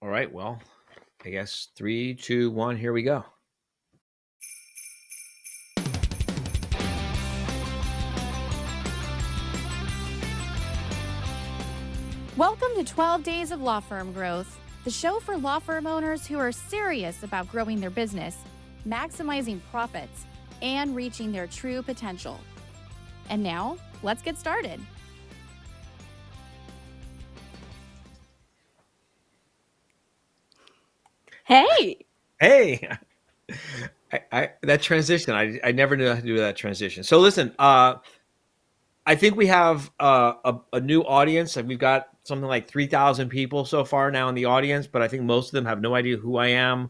All right. Well, I guess 3, 2, 1. Here we go. Welcome to 12 Days of Law Firm Growth, the show for law firm owners who are serious about growing their business, maximizing profits, and reaching their true potential. And now, let's get started. Hey. Hey, that transition, I never knew how to do that transition. So listen, I think we have a new audience. We've got something like 3,000 people so far now in the audience, but I think most of them have no idea who I am.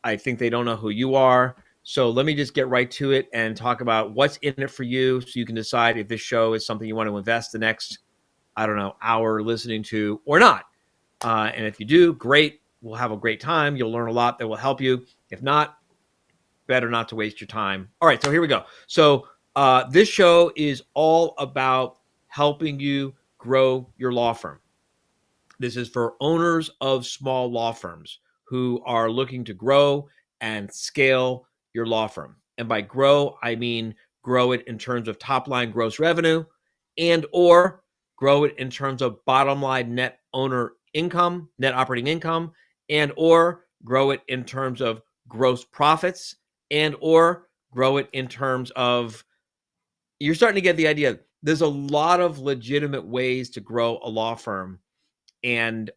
I think they don't know who you are. So let me just get right to it and talk about what's in it for you so you can decide if this show is something you want to invest the next, I don't know, hour listening to or not. And if you do, great. We'll have a great time. You'll learn a lot that will help you. If not, better not to waste your time. All right, so here we go. So this show is all about helping you grow your law firm. This is for owners of small law firms who are looking to grow and scale your law firm. And by grow, I mean grow it in terms of top line gross revenue and or grow it in terms of bottom line net owner income, net operating income, and or grow it in terms of gross profits and or grow it in terms of, you're starting to get the idea. There's a lot of legitimate ways to grow a law firm. And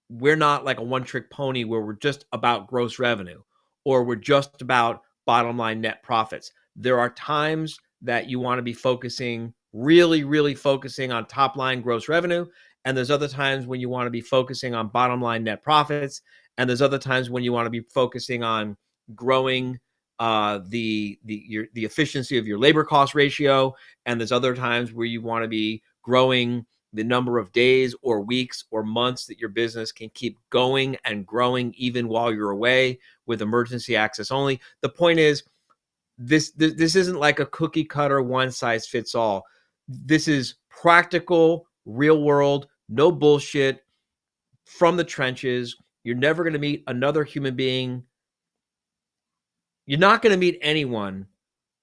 we're not like a one-trick pony where we're just about gross revenue or we're just about bottom line net profits. There are times that you want to be focusing, really focusing on top line gross revenue. And there's other times when you want to be focusing on bottom line net profits. And there's other times when you want to be focusing on growing the efficiency of your labor cost ratio. And there's other times where you want to be growing the number of days or weeks or months that your business can keep going and growing even while you're away with emergency access only. The point is, this isn't like a cookie cutter, one size fits all. This is practical, real world, no bullshit, from the trenches. You're never going to meet another human being. You're not going to meet anyone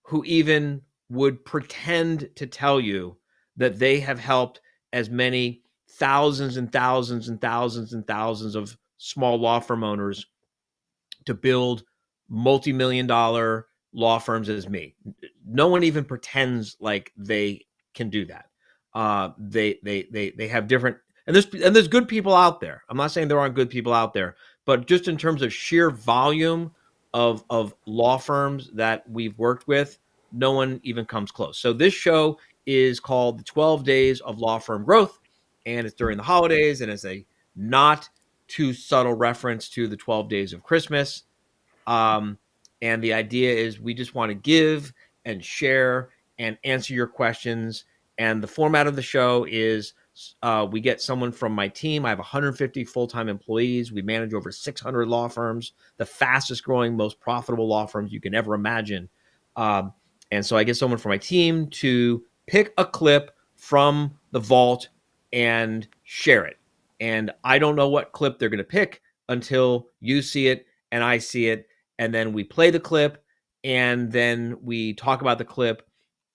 who even would pretend to tell you that they have helped as many thousands and thousands and thousands and thousands of small law firm owners to build multi-million-dollar law firms as me. No one even pretends like they can do that. They have different, and there's good people out there. I'm not saying there aren't good people out there, but just in terms of sheer volume of law firms that we've worked with, no one even comes close. So this show is called the 12 Days of Law Firm Growth, and it's during the holidays, and it's a not too subtle reference to the 12 Days of Christmas. And the idea is we just want to give and share and answer your questions. And the format of the show is we get someone from my team. I have 150 full-time employees. We manage over 600 law firms, the fastest growing, most profitable law firms you can ever imagine. And so I get someone from my team to pick a clip from the vault and share it. And I don't know what clip they're going to pick until you see it and I see it. And then we play the clip and then we talk about the clip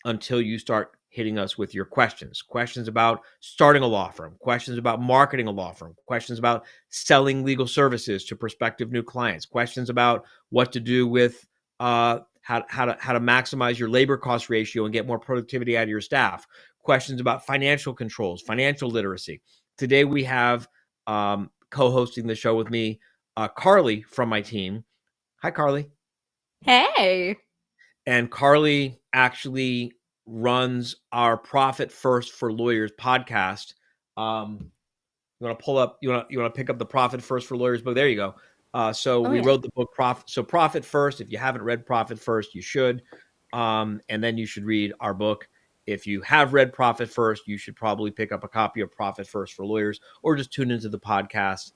until you start hitting us with your questions about starting a law firm, questions about marketing a law firm, questions about selling legal services to prospective new clients, questions about what to do with how to maximize your labor cost ratio and get more productivity out of your staff, questions about financial controls, financial literacy. Today we have co-hosting the show with me, Carly from my team. Hi, Carly. Hey. And Carly actually runs our Profit First for Lawyers podcast. You want to pull up? You want to pick up the Profit First for Lawyers book? There you go. We wrote the book Profit First. If you haven't read Profit First, you should, and then you should read our book. If you have read Profit First, you should probably pick up a copy of Profit First for Lawyers, or just tune into the podcast.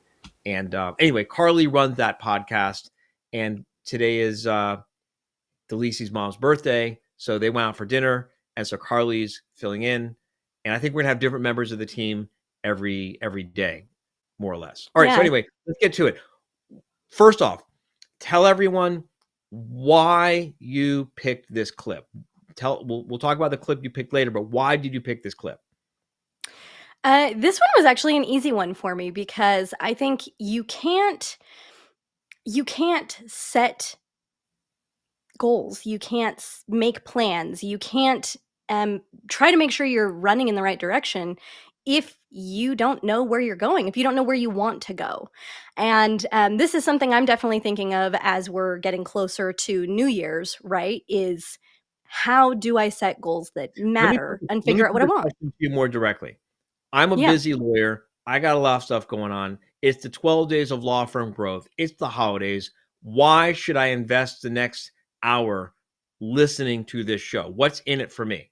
And anyway, Carly runs that podcast, and today is Delisi's mom's birthday, so they went out for dinner, and so Carly's filling in, and I think we're gonna have different members of the team every day. more or less. All right. So Yeah. anyway, let's get to it. First off, tell everyone why you picked this clip. We'll talk about the clip you picked later, but why did you pick this clip? This one was actually an easy one for me because I think you can't set goals. You can't make plans. You can't try to make sure you're running in the right direction if you don't know where you're going, if you don't know where you want to go. And this is something I'm definitely thinking of as we're getting closer to New Year's, right? Is how do I set goals that matter and figure out what I want? Question to you more directly. I'm a Yeah. busy lawyer. I got a lot of stuff going on. It's the 12 days of law firm growth. It's the holidays. Why should I invest the next hour listening to this show? What's in it for me?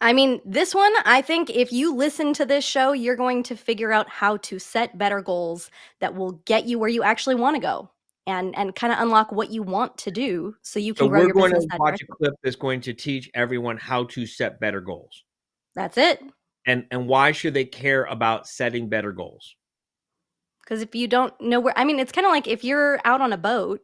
I mean, this one, I think if you listen to this show, you're going to figure out how to set better goals that will get you where you actually want to go and kind of unlock what you want to do so you So can grow we're your going business to that watch a direction. clip that's going to teach everyone how to set better goals. That's it. And why should they care about setting better goals? Because if you don't know where, I mean, it's kind of like if you're out on a boat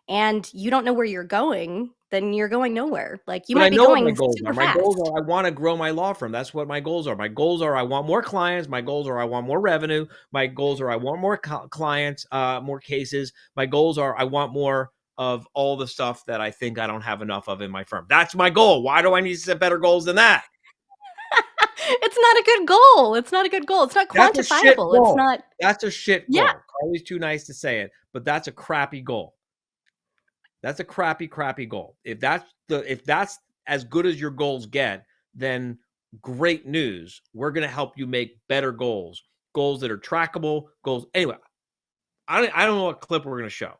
and you don't know where you're going, then you're going nowhere. Like you But I might be know what my going goals super are. My goals fast. are I want to grow my law firm. That's what my goals are. My goals are I want more clients. My goals are I want more revenue. My goals are I want more clients, more cases. My goals are I want more of all the stuff that I think I don't have enough of in my firm. That's my goal. Why do I need to set better goals than that? It's not a good goal. It's not a good goal. It's not That's a shit quantifiable. It's goal. not. That's a shit goal. Yeah. Carly's too nice to say it, but that's a crappy goal. That's a crappy goal. If that's as good as your goals get, then great news. We're going to help you make better goals that are trackable, goals. Anyway, I don't know what clip we're going to show,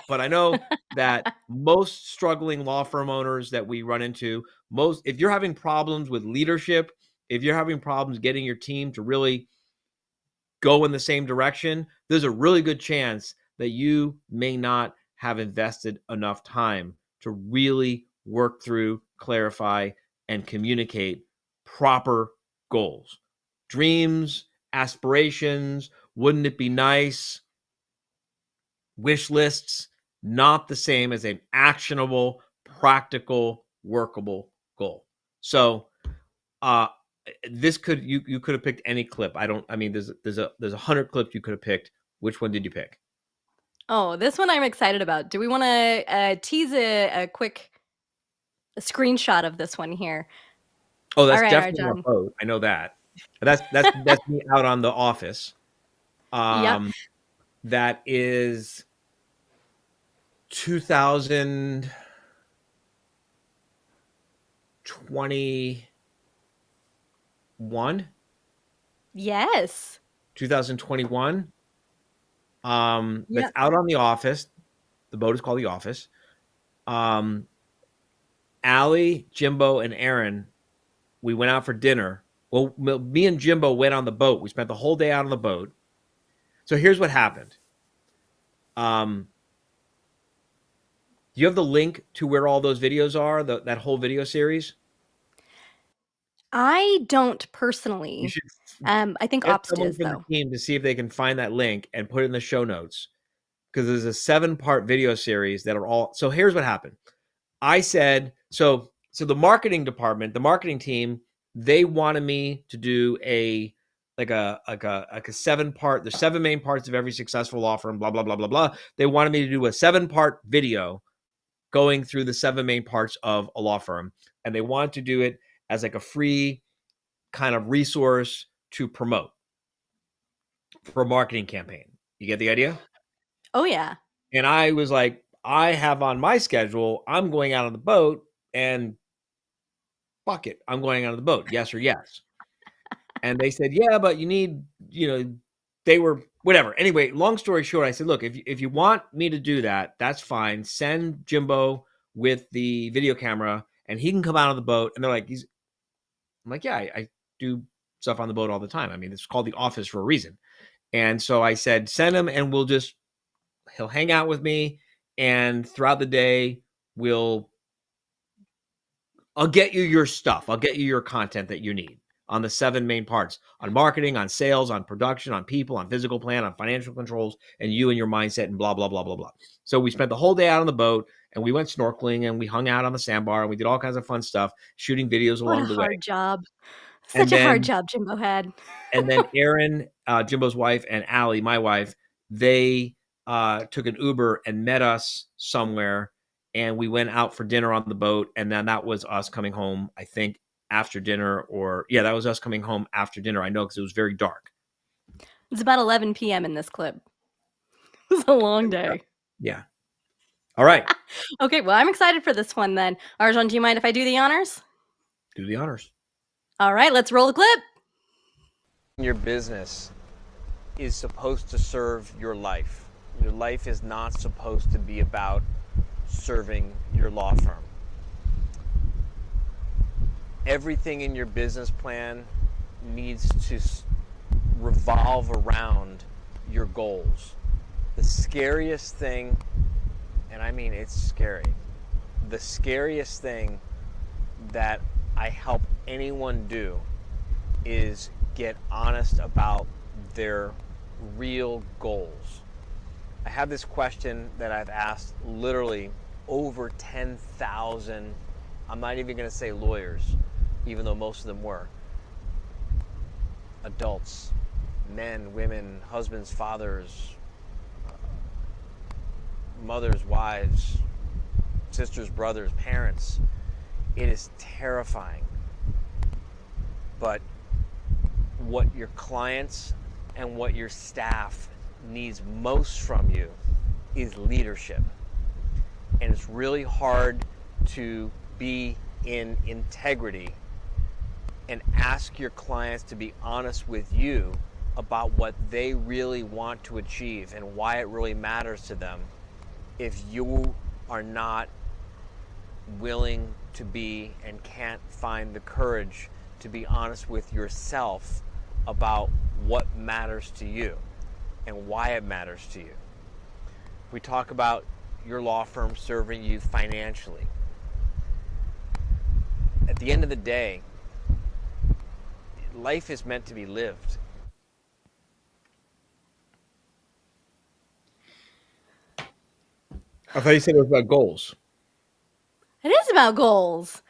but I know that most struggling law firm owners that we run into, if you're having problems with leadership, if you're having problems getting your team to really go in the same direction, there's a really good chance that you may not have invested enough time to really work through, clarify, and communicate proper goals. Dreams, aspirations, wouldn't it be nice? Wish lists, not the same as an actionable, practical, workable goal. So, this you could have picked any clip. There's 100 clips you could have picked. Which one did you pick? Oh, this one I'm excited about. Do we want to tease a quick screenshot of this one here? Oh, that's All right, definitely John. a boat. I know that. That's me out on The Office. Yep. That is 2021. Yes. 2021. That's Yep. out on The Office. The boat is called The Office. Allie, Jimbo, and Aaron, we went out for dinner. Well, me and Jimbo went on the boat. We spent the whole day out on the boat. So here's what happened. Do you have the link to where all those videos are, that whole video series? I don't You personally. should I think get Ops someone does from the though. team to see if they can find that link and put it in the show notes, because there's a 7-part video series that are all. So here's what happened. I said, so the marketing department, the marketing team, they wanted me to do a 7-part. There's 7 main parts of every successful law firm, blah, blah, blah, blah, blah. They wanted me to do a 7-part video going through the 7 main parts of a law firm. And they wanted to do it as like a free kind of resource to promote for a marketing campaign. You get the idea? Oh yeah. And I was like, I have on my schedule, I'm going out on the boat, and fuck it, I'm going out on the boat. Yes or yes. And they said, yeah, but you need, they were whatever. Anyway, long story short, I said, look, if you want me to do that, that's fine. Send Jimbo with the video camera and he can come out on the boat. And they're like, I'm like, yeah, I do stuff on the boat all the time. I mean, it's called The Office for a reason. And so I said, send him and he'll hang out with me. And throughout the day, I'll get you your stuff. I'll get you your content that you need. on the 7 main parts: on marketing, on sales, on production, on people, on physical plan, on financial controls, and you and your mindset, and blah, blah, blah, blah, blah. So we spent the whole day out on the boat, and we went snorkeling, and we hung out on the sandbar, and we did all kinds of fun stuff, shooting videos What a along the way. hard job. And Such a hard then job Jimbo had. Erin, Jimbo's wife, and Allie, my wife, they took an Uber and met us somewhere, and we went out for dinner on the boat, and then that was us coming home, I think, after dinner, that was us coming home after dinner. I know, because it was very dark. It's about 11 p.m. in this clip. It was a long day. Yeah. All right. Okay, well, I'm excited for this one then. Arjun, do you mind if I do the honors? Do the honors. All right, let's roll the clip. Your business is supposed to serve your life. Your life is not supposed to be about serving your law firm. Everything in your business plan needs to revolve around your goals. The scariest thing, and I mean it's scary, the scariest thing that I help anyone do is get honest about their real goals. I have this question that I've asked literally over 10,000, I'm not even going to say lawyers, even though most of them were, adults, men, women, husbands, fathers, mothers, wives, sisters, brothers, parents. It is terrifying. But what your clients and what your staff needs most from you is leadership. And it's really hard to be in integrity and ask your clients to be honest with you about what they really want to achieve and why it really matters to them if you are not willing to be and can't find the courage to be honest with yourself about what matters to you and why it matters to you. We talk about your law firm serving you financially. At the end of the day, life is meant to be lived. I thought you said it was about goals. It is about goals.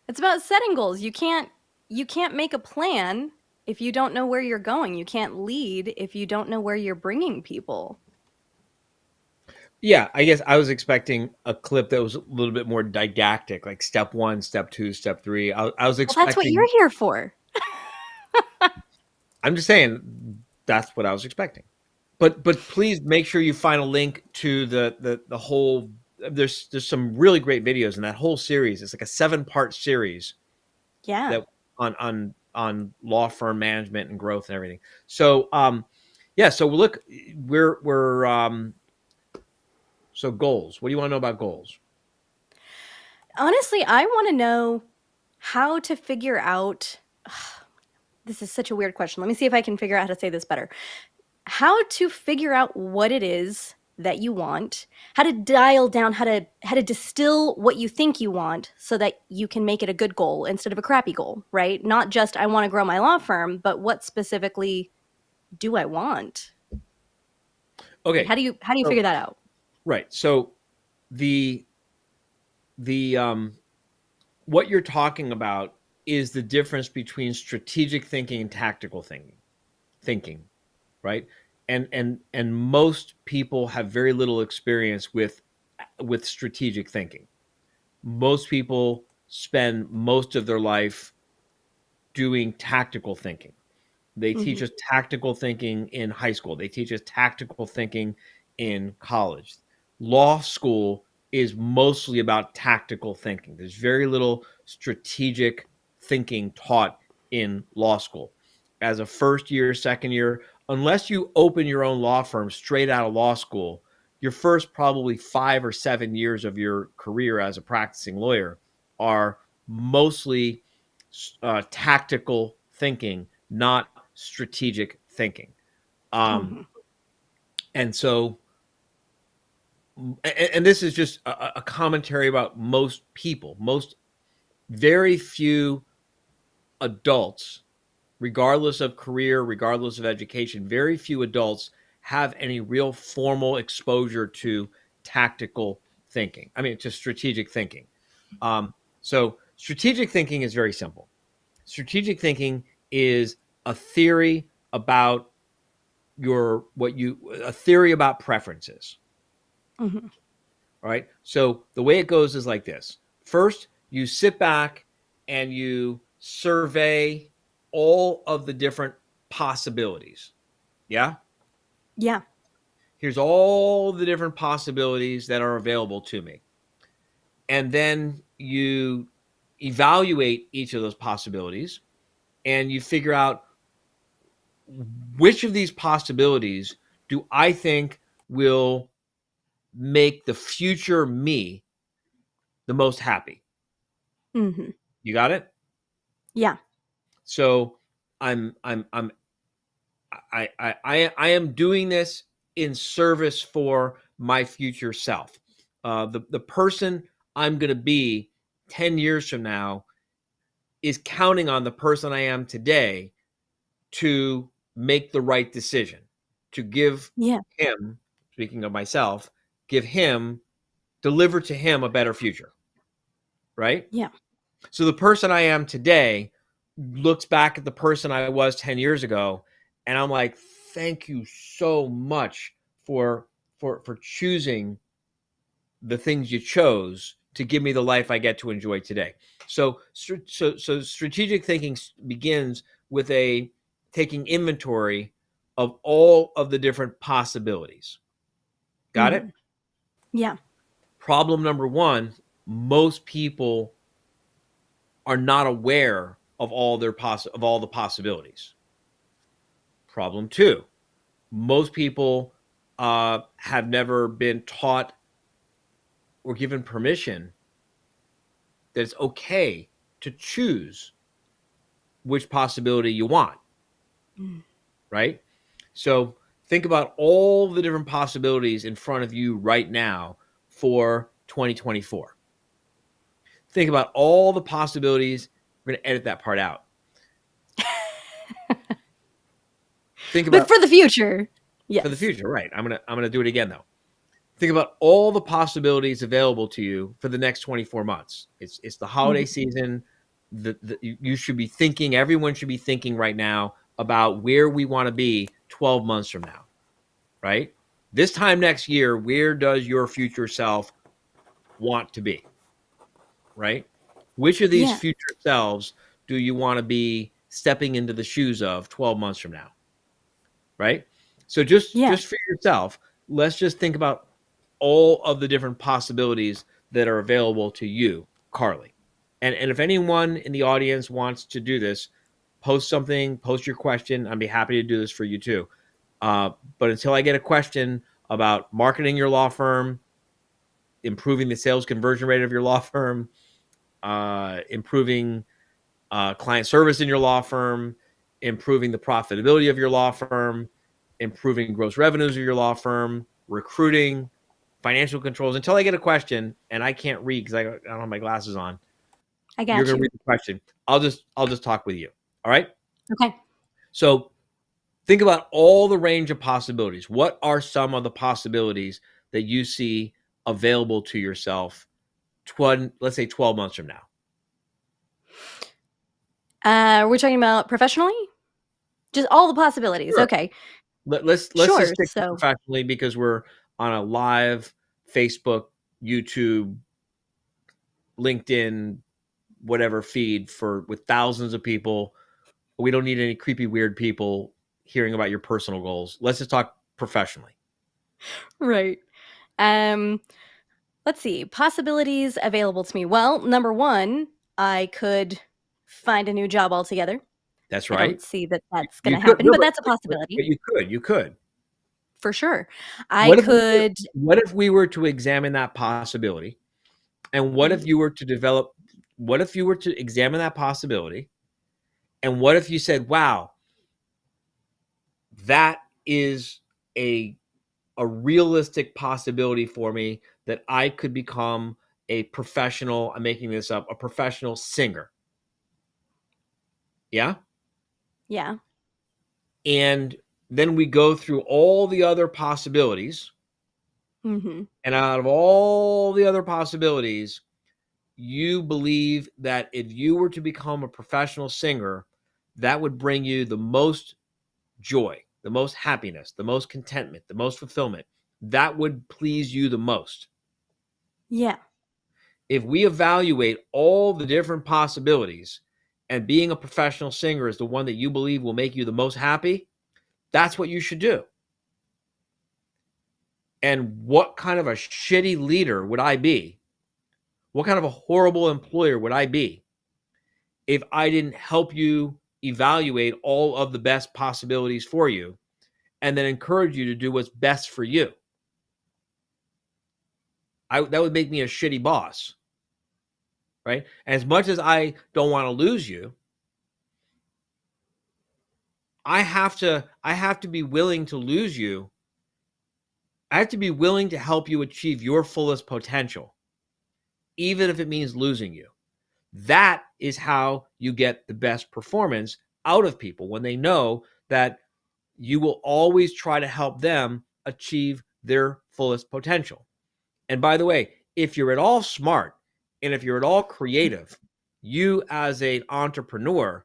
It's about setting goals. You can't make a plan if you don't know where you're going. You can't lead if you don't know where you're bringing people. Yeah, I guess I was expecting a clip that was a little bit more didactic, like step 1, step 2, step 3. I was expecting. Well, that's what you're here for. I'm just saying that's what I was expecting. But please make sure you find a link to the whole. There's some really great videos in that whole series. It's like a 7-part series. Yeah. That on law firm management and growth and everything. So so look, we're so goals. What do you want to know about goals? Honestly, I want to know how to figure out. This is such a weird question. Let me see if I can figure out how to say this better. How to figure out what it is that you want, how to dial down, how to distill what you think you want so that you can make it a good goal instead of a crappy goal, right? Not just I want to grow my law firm, but what specifically do I want? Okay. How do you figure that out? Right. So the what you're talking about is the difference between strategic thinking and tactical thinking, right? And most people have very little experience with strategic thinking. Most people spend most of their life doing tactical thinking. They teach us tactical thinking in high school. They teach us tactical thinking in college. Law school is mostly about tactical thinking. There's very little strategic thinking taught in law school. As a first year, second year, unless you open your own law firm straight out of law school, your first probably 5 or 7 years of your career as a practicing lawyer are mostly tactical thinking, not strategic thinking. And so, and this is just a commentary about most people. Very few adults regardless of career, regardless of education, very few adults have any real formal exposure to tactical thinking. I mean, to strategic thinking. So strategic thinking is very simple. Strategic thinking is a theory about a theory about preferences. Mhm. All right. So the way it goes is like this. First, you sit back and you survey all of the different possibilities. Yeah. Yeah. Here's all the different possibilities that are available to me. And then you evaluate each of those possibilities and you figure out which of these possibilities do I think will make the future me the most happy. Hmm. You got it? Yeah. So I am doing this in service for my future self. The person I'm going to be 10 years from now is counting on the person I am today to make the right decision, to give Yeah. him, speaking of myself, deliver to him a better future, right? Yeah. So the person I am today looks back at the person I was 10 years ago, and I'm like, thank you so much for choosing the things you chose to give me the life I get to enjoy today. So strategic thinking begins with taking inventory of all of the different possibilities. Got it? Mhm. Yeah. Problem number one, most people are not aware of all the possibilities. Problem two, most people have never been taught or given permission that it's okay to choose which possibility you want, Mm. right? So think about all the different possibilities in front of you right now for 2024. Think about all the possibilities. We're going to edit that part out. Think But about for the future, yes. for the future, right? I'm gonna do it again though. Think about all the possibilities available to you for the next 24 months. It's the holiday Mhm. season. You should be thinking. Everyone should be thinking right now about where we want to be 12 months from now, right? This time next year, where does your future self want to be, right? Which of these Yeah. future selves do you want to be stepping into the shoes of 12 months from now, right? So Yeah. just for yourself, let's just think about all of the different possibilities that are available to you, Carly. And if anyone in the audience wants to do this, post something, post your question. I'd be happy to do this for you too. But until I get a question about marketing your law firm, improving the sales conversion rate of your law firm, improving client service in your law firm, improving the profitability of your law firm, improving gross revenues of your law firm, recruiting, financial controls. Until I get a question and I can't read because I don't have my glasses on, I you're got going to you. read the question. I'll just talk with you. All right. Okay. So think about all the range of possibilities. What are some of the possibilities that you see available to yourself? Let's say 12 months from now. We're talking about professionally? Just all the possibilities. Sure. Okay. Let's Sure. just stick to So, professionally because we're on a live Facebook, YouTube, LinkedIn, whatever feed with thousands of people. We don't need any creepy, weird people hearing about your personal goals. Let's just talk professionally. right. Um, let's see. Possibilities available to me. Well, number one, I could find a new job altogether. That's I right. don't see that that's going You to could, happen, no, but that's a but possibility you could. for sure. I could. What if we were to examine that possibility? And what if you were to examine that possibility? And what if you said, wow, that is a realistic possibility for me that I could become a professional, I'm making this up, a professional singer. Yeah? Yeah. And then we go through all the other possibilities. Mm-hmm. And out of all the other possibilities, you believe that if you were to become a professional singer, that would bring you the most joy, the most happiness, the most contentment, the most fulfillment. That would please you the most. Yeah. If we evaluate all the different possibilities and being a professional singer is the one that you believe will make you the most happy, that's what you should do. And what kind of a shitty leader would I be? What kind of a horrible employer would I be if I didn't help you evaluate all of the best possibilities for you and then encourage you to do what's best for you? That would make me a shitty boss, right? As much as I don't want to lose you, I have to be willing to lose you. I have to be willing to help you achieve your fullest potential, even if it means losing you. That is how you get the best performance out of people, when they know that you will always try to help them achieve their fullest potential. And by the way, if you're at all smart and if you're at all creative, you as an entrepreneur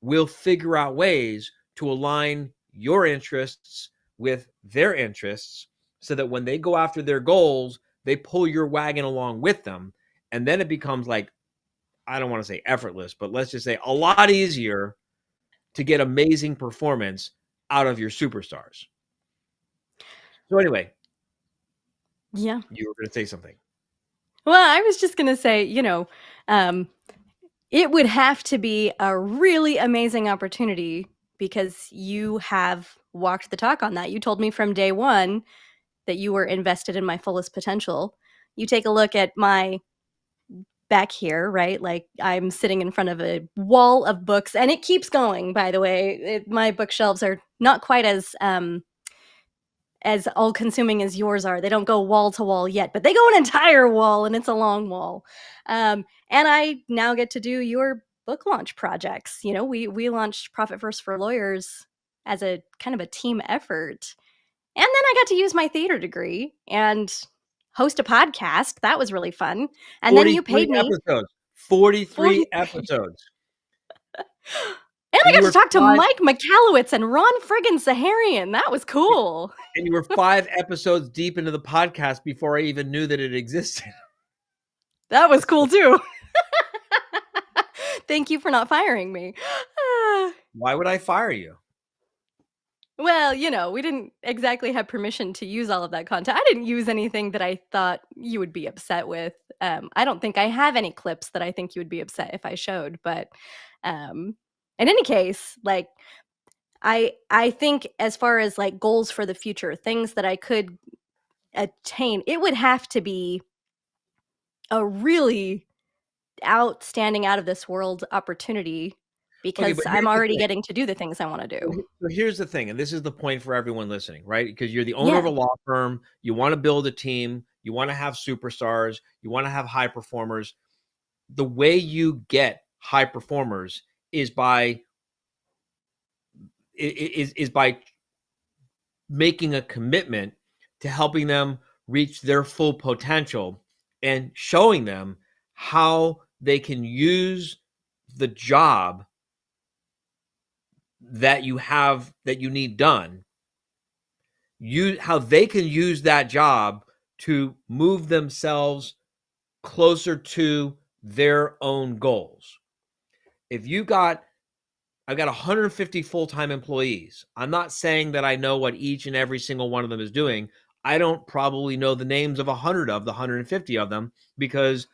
will figure out ways to align your interests with their interests so that when they go after their goals, they pull your wagon along with them. And then it becomes like, I don't want to say effortless, but let's just say a lot easier to get amazing performance out of your superstars. So anyway, Yeah. you were going to say something. Well, I was just going to say, it would have to be a really amazing opportunity because you have walked the talk on that. You told me from day one that you were invested in my fullest potential. You take a look at my back here, right? Like I'm sitting in front of a wall of books, and it keeps going, by the way. My bookshelves are not quite as all-consuming as yours are. They don't go wall to wall yet, but they go an entire wall, and it's a long wall. And I now get to do your book launch projects. We launched Profit First for Lawyers as a kind of a team effort. And then I got to use my theater degree and host a podcast. That was really fun. And then you paid me episodes. 43 43. episodes. And I got to talk to 5 Mike Michalowicz and Ron friggin' Saharian. That was cool. And you were 5 episodes deep into the podcast before I even knew that it existed. That was cool too. Thank you for not firing me. Why would I fire you? Well, we didn't exactly have permission to use all of that content. I didn't use anything that I thought you would be upset with. I don't think I have any clips that I think you would be upset if I showed. But in any case, like I think as far as like goals for the future, things that I could attain, it would have to be a really outstanding, out of this world opportunity, because but I'm here's the already thing. getting to do the things I want to do. So here's the thing, and this is the point for everyone listening, right? Because you're the owner of a Yeah. law firm, you want to build a team, you want to have superstars, you want to have high performers. The way you get high performers is by making a commitment to helping them reach their full potential and showing them how they can use the job that you have, that you need done, how they can use that job to move themselves closer to their own goals. If I've got 150 full-time employees. I'm not saying that I know what each and every single one of them is doing. I don't probably know the names of 100 of the 150 of them because,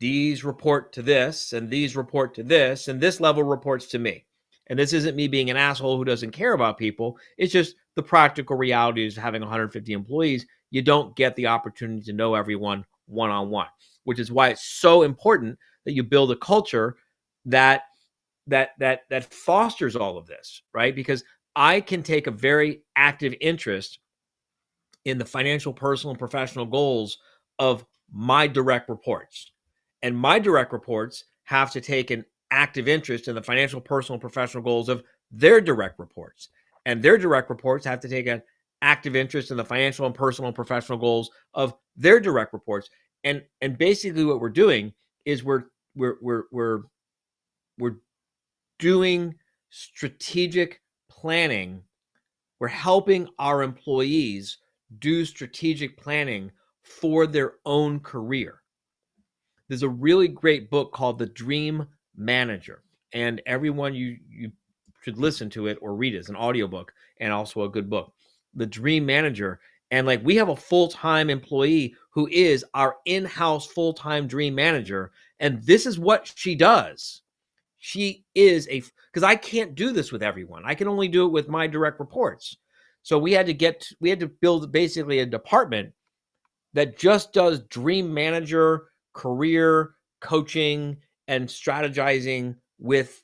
these report to this and these report to this and this level reports to me. And this isn't me being an asshole who doesn't care about people. It's just the practical reality is having 150 employees. You don't get the opportunity to know everyone one-on-one, which is why it's so important that you build a culture that fosters all of this, right? Because I can take a very active interest in the financial, personal, and professional goals of my direct reports. And my direct reports have to take an active interest in the financial, personal, and professional goals of their direct reports. And their direct reports have to take an active interest in the financial and personal and professional goals of their direct reports. And basically what we're doing is we're doing strategic planning. We're helping our employees do strategic planning for their own career. There's a really great book called The Dream Manager, and everyone you should listen to it or read it. It's an audiobook and also a good book. The Dream Manager. And like, we have a full-time employee who is our in-house full-time dream manager, and this is what she does. She is because I can't do this with everyone. I can only do it with my direct reports. So we had to build basically a department that just does dream manager, career coaching, and strategizing with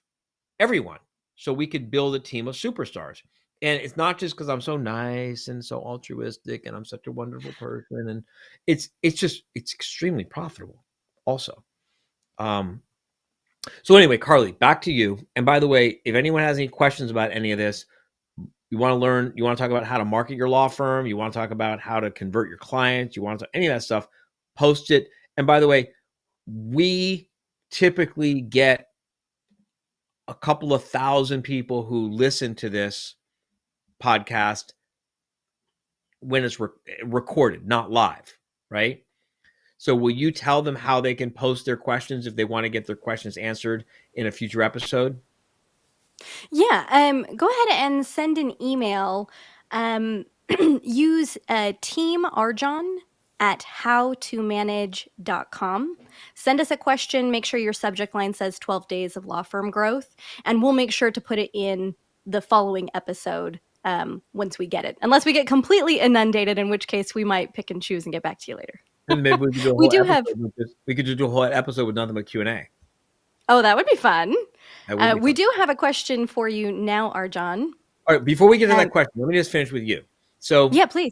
everyone. So we could build a team of superstars. And it's not just because I'm so nice and so altruistic and I'm such a wonderful person. And it's extremely profitable also. So anyway, Carly, back to you. And by the way, if anyone has any questions about any of this, you want to talk about how to market your law firm, you want to talk about how to convert your clients, you want to any of that stuff, post it. And by the way, we typically get a couple of thousand people who listen to this podcast when it's recorded, not live, right? So will you tell them how they can post their questions if they want to get their questions answered in a future episode? Yeah, go ahead and send an email. Use Team Arjon at howtomanage.com. Send us a question. Make sure your subject line says 12 days of law firm growth, and we'll make sure to put it in the following episode once we get it. Unless we get completely inundated, in which case we might pick and choose and get back to you later. And maybe we could do a We whole do episode have- with this. We could just do a whole episode with nothing but Q&A. Oh, that would be fun. That would be We fun. do have a question for you now, Arjon. All right, before we get to that question, let me just finish with you. So Yeah, please.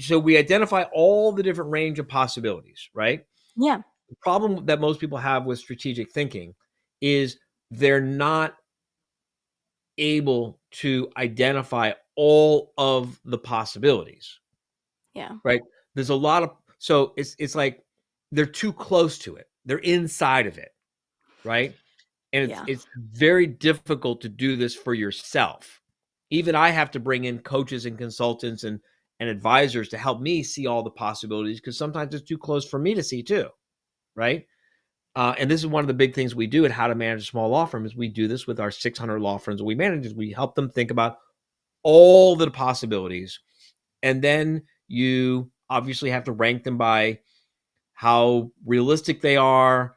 So we identify all the different range of possibilities, right? Yeah. The problem that most people have with strategic thinking is they're not able to identify all of the possibilities. Yeah. Right? There's a lot of, so it's like they're too close to it. They're inside of it, right? And it's very difficult to do this for yourself. Even I have to bring in coaches and consultants and advisors to help me see all the possibilities, because sometimes it's too close for me to see too, right? And this is one of the big things we do at How to Manage a Small Law Firm is we do this with our 600 law firms that we manage. Is we help them think about all the possibilities, and then you obviously have to rank them by how realistic they are.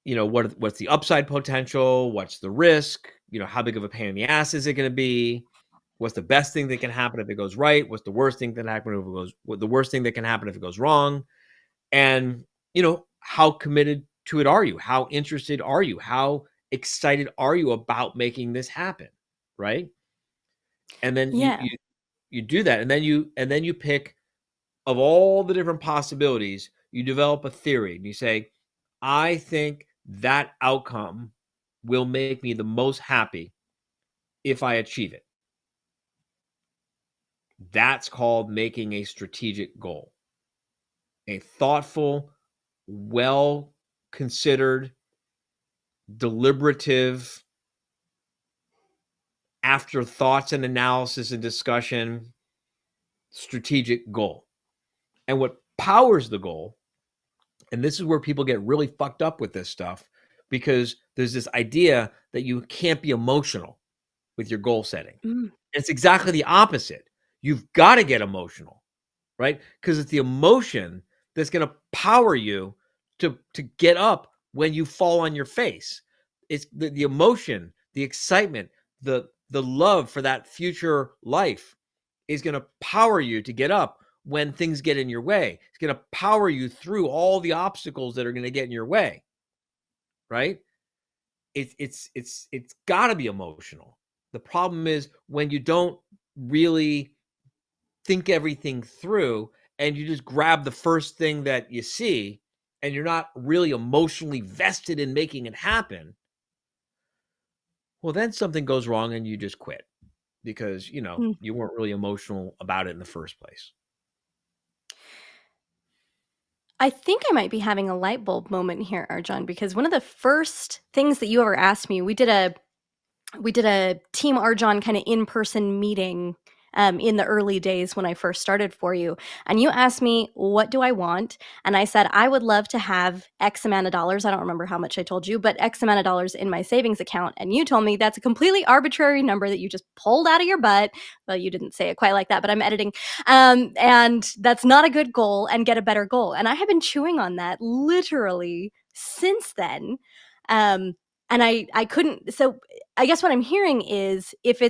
You know, what's the upside potential? What's the risk? You know, how big of a pain in the ass is it going to be? What's the best thing that can happen if it goes right? What's the worst thing that happen if it goes? What the worst thing that can happen if it goes wrong? And you know, how committed to it are you? How interested are you? How excited are you about making this happen? Right? And then you do that, and then you pick, of all the different possibilities, you develop a theory, and you say, I think that outcome will make me the most happy if I achieve it. That's called making a strategic goal. A thoughtful, well-considered, deliberative, after thoughts and analysis and discussion, strategic goal. And what powers the goal, and this is where people get really fucked up with this stuff, because there's this idea that you can't be emotional with your goal setting. It's exactly the opposite. You've got to get emotional, right? Because it's the emotion that's going to power you to get up when you fall on your face. It's the emotion, the excitement, the love for that future life is going to power you to get up when things get in your way. It's going to power you through all the obstacles that are going to get in your way, right? It's got to be emotional. The problem is when you don't really think everything through and you just grab the first thing that you see and you're not really emotionally vested in making it happen, well, then something goes wrong and you just quit because, Mm. you weren't really emotional about it in the first place. I think I might be having a light bulb moment here, Arjan, because one of the first things that you ever asked me, we did a Team Arjan kind of in-person meeting in the early days when I first started for you. And you asked me, what do I want? And I said, I would love to have X amount of dollars. I don't remember how much I told you, but X amount of dollars in my savings account. And you told me that's a completely arbitrary number that you just pulled out of your butt. Well, you didn't say it quite like that, but I'm editing. And that's not a good goal, and get a better goal. And I have been chewing on that literally since then. And I couldn't, so I guess what I'm hearing is if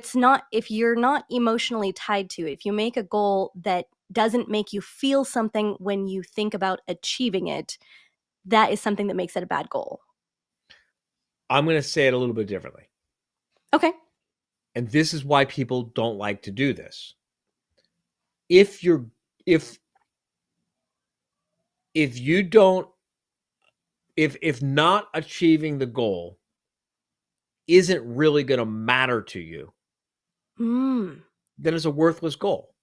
you're not emotionally tied to it, if you make a goal that doesn't make you feel something when you think about achieving it, that is something that makes it a bad goal. I'm going to say it a little bit differently. Okay. And this is why people don't like to do this. If you don't, if not achieving the goal isn't really going to matter to you, then it's a worthless goal.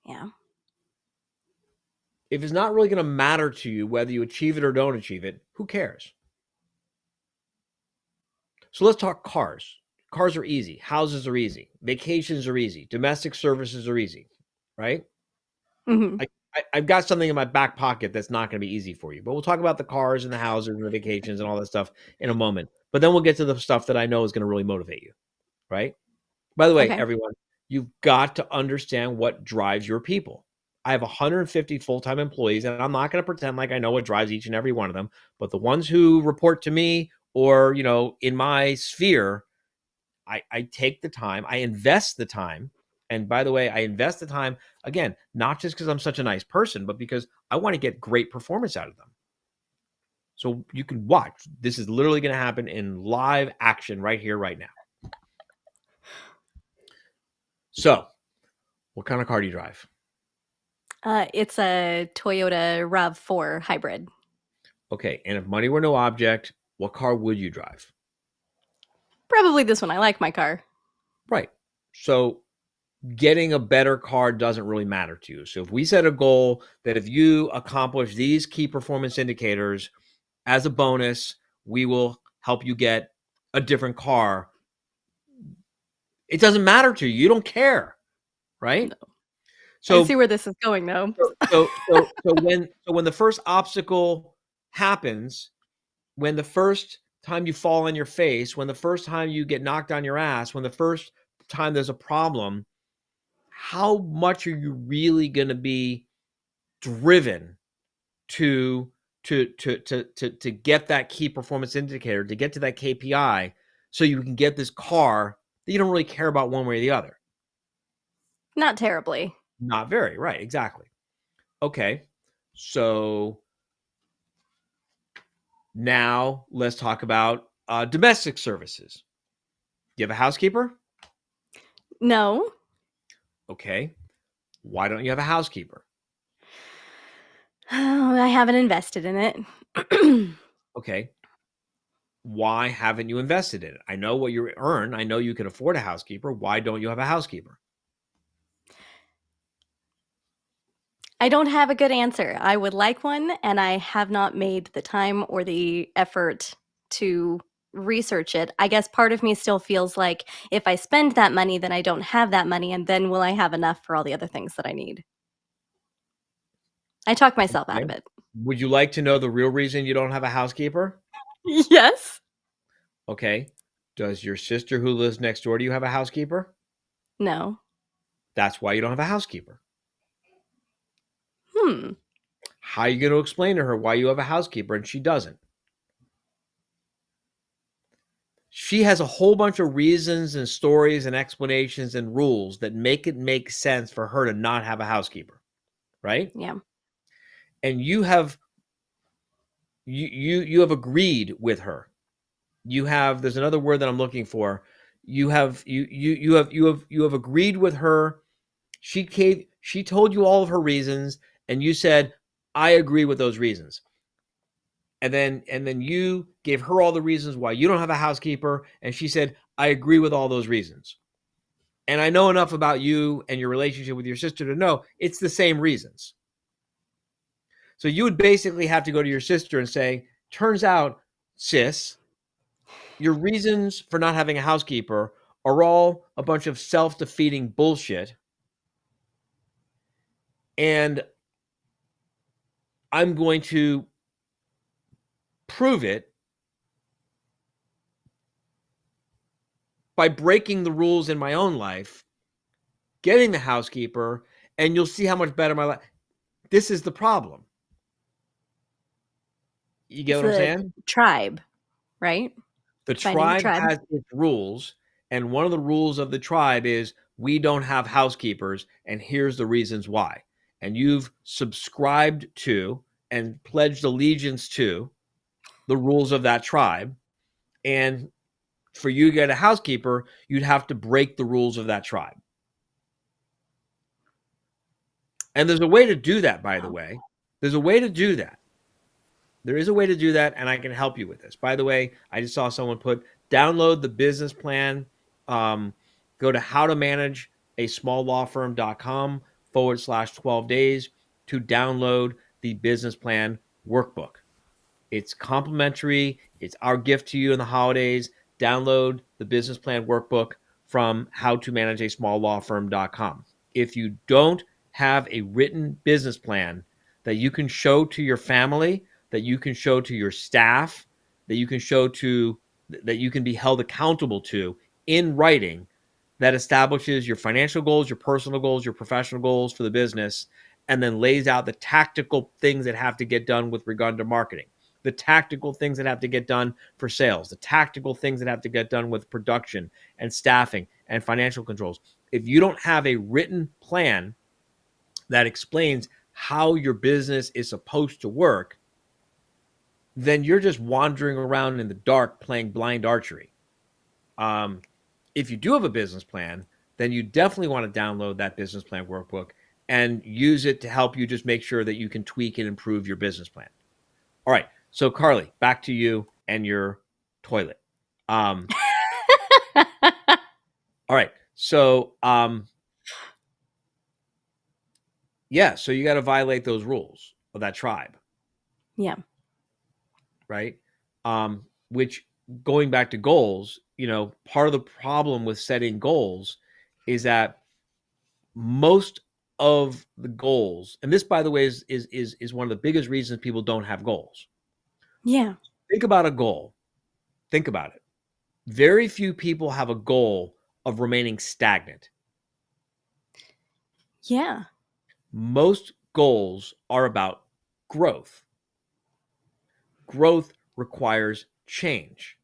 Yeah. If it's not really going to matter to you whether you achieve it or don't achieve it, who cares? So let's talk cars. Cars are easy. Houses are easy. Vacations are easy. Domestic services are easy, right? Mm-hmm. I've got something in my back pocket that's not going to be easy for you, but we'll talk about the cars and the houses and the vacations and all that stuff in a moment. But then we'll get to the stuff that I know is going to really motivate you, right? By the way, Okay. everyone, you've got to understand what drives your people. I have 150 full-time employees, and I'm not going to pretend like I know what drives each and every one of them, but the ones who report to me or, in my sphere, I take the time, I invest the time. And by the way, I invest the time, again, not just because I'm such a nice person, but because I want to get great performance out of them. So you can watch. This is literally going to happen in live action right here, right now. So what kind of car do you drive? It's a Toyota RAV4 hybrid. Okay. And if money were no object, what car would you drive? Probably this one. I like my car. Right. So getting a better car doesn't really matter to you. So if we set a goal that if you accomplish these key performance indicators as a bonus, we will help you get a different car. It doesn't matter to you. You don't care, right? No. So I see where this is going, though. So when the first obstacle happens, when the first time you fall on your face, when the first time you get knocked on your ass, when the first time there's a problem, how much are you really going to be driven to get that key performance indicator, to get to that KPI, so you can get this car that you don't really care about one way or the other? Not terribly. Not very, right? Exactly. Okay, so now let's talk about domestic services. Do you have a housekeeper? No. Okay. Why don't you have a housekeeper? Oh, I haven't invested in it. Okay. Why haven't you invested in it? I know what you earn. I know you can afford a housekeeper. Why don't you have a housekeeper? I don't have a good answer. I would like one, and I have not made the time or the effort to research it. I guess part of me still feels like if I spend that money, then I don't have that money, and then will I have enough for all the other things that I need? I talk myself out of it. Would you like to know the real reason you don't have a housekeeper? Yes. Okay. Does your sister who lives next door to you have a housekeeper? No. That's why you don't have a housekeeper. How are you going to explain to her why you have a housekeeper and she doesn't? She has a whole bunch of reasons and stories and explanations and rules that make it make sense for her to not have a housekeeper, right? Yeah. And you have agreed with her. There's another word that I'm looking for. You have agreed with her. She told you all of her reasons, and you said, I agree with those reasons. and then you gave her all the reasons why you don't have a housekeeper, and she said, I agree with all those reasons. And I know enough about you and your relationship with your sister to know it's the same reasons. So you would basically have to go to your sister and say, turns out, sis, your reasons for not having a housekeeper are all a bunch of self-defeating bullshit. And I'm going to prove it by breaking the rules in my own life, getting the housekeeper, and you'll see how much better my life. This is the problem. You get It's what I'm the saying? tribe, right? The Finding the tribe tribe. has its rules, and one of the rules of the tribe is we don't have housekeepers, and here's the reasons why. And you've subscribed to and pledged allegiance to the rules of that tribe. And for you to get a housekeeper, you'd have to break the rules of that tribe. And there's a way to do that, by the way. There's a way to do that. There is a way to do that, and I can help you with this. By the way, I just saw someone put, download the business plan. Go to howtomanageasmalllawfirm.com/12 days to download the business plan workbook. It's complimentary. It's our gift to you in the holidays. Download the business plan workbook from howtomanageasmalllawfirm.com. If you don't have a written business plan that you can show to your family, that you can show to your staff, that you can show to, that you can be held accountable to in writing, that establishes your financial goals, your personal goals, your professional goals for the business, and then lays out the tactical things that have to get done with regard to marketing, the tactical things that have to get done for sales, the tactical things that have to get done with production and staffing and financial controls. If you don't have a written plan that explains how your business is supposed to work, then you're just wandering around in the dark playing blind archery. If you do have a business plan, then you definitely want to download that business plan workbook and use it to help you just make sure that you can tweak and improve your business plan. All right. So Carly, back to you and your toilet. All right. So, yeah, so you got to violate those rules of that tribe. Yeah. Right. Which, going back to goals, part of the problem with setting goals is that most of the goals, and this, by the way, is one of the biggest reasons people don't have goals. Yeah. Think about a goal. Think about it. Very few people have a goal of remaining stagnant. Yeah. Most goals are about growth. Growth requires change.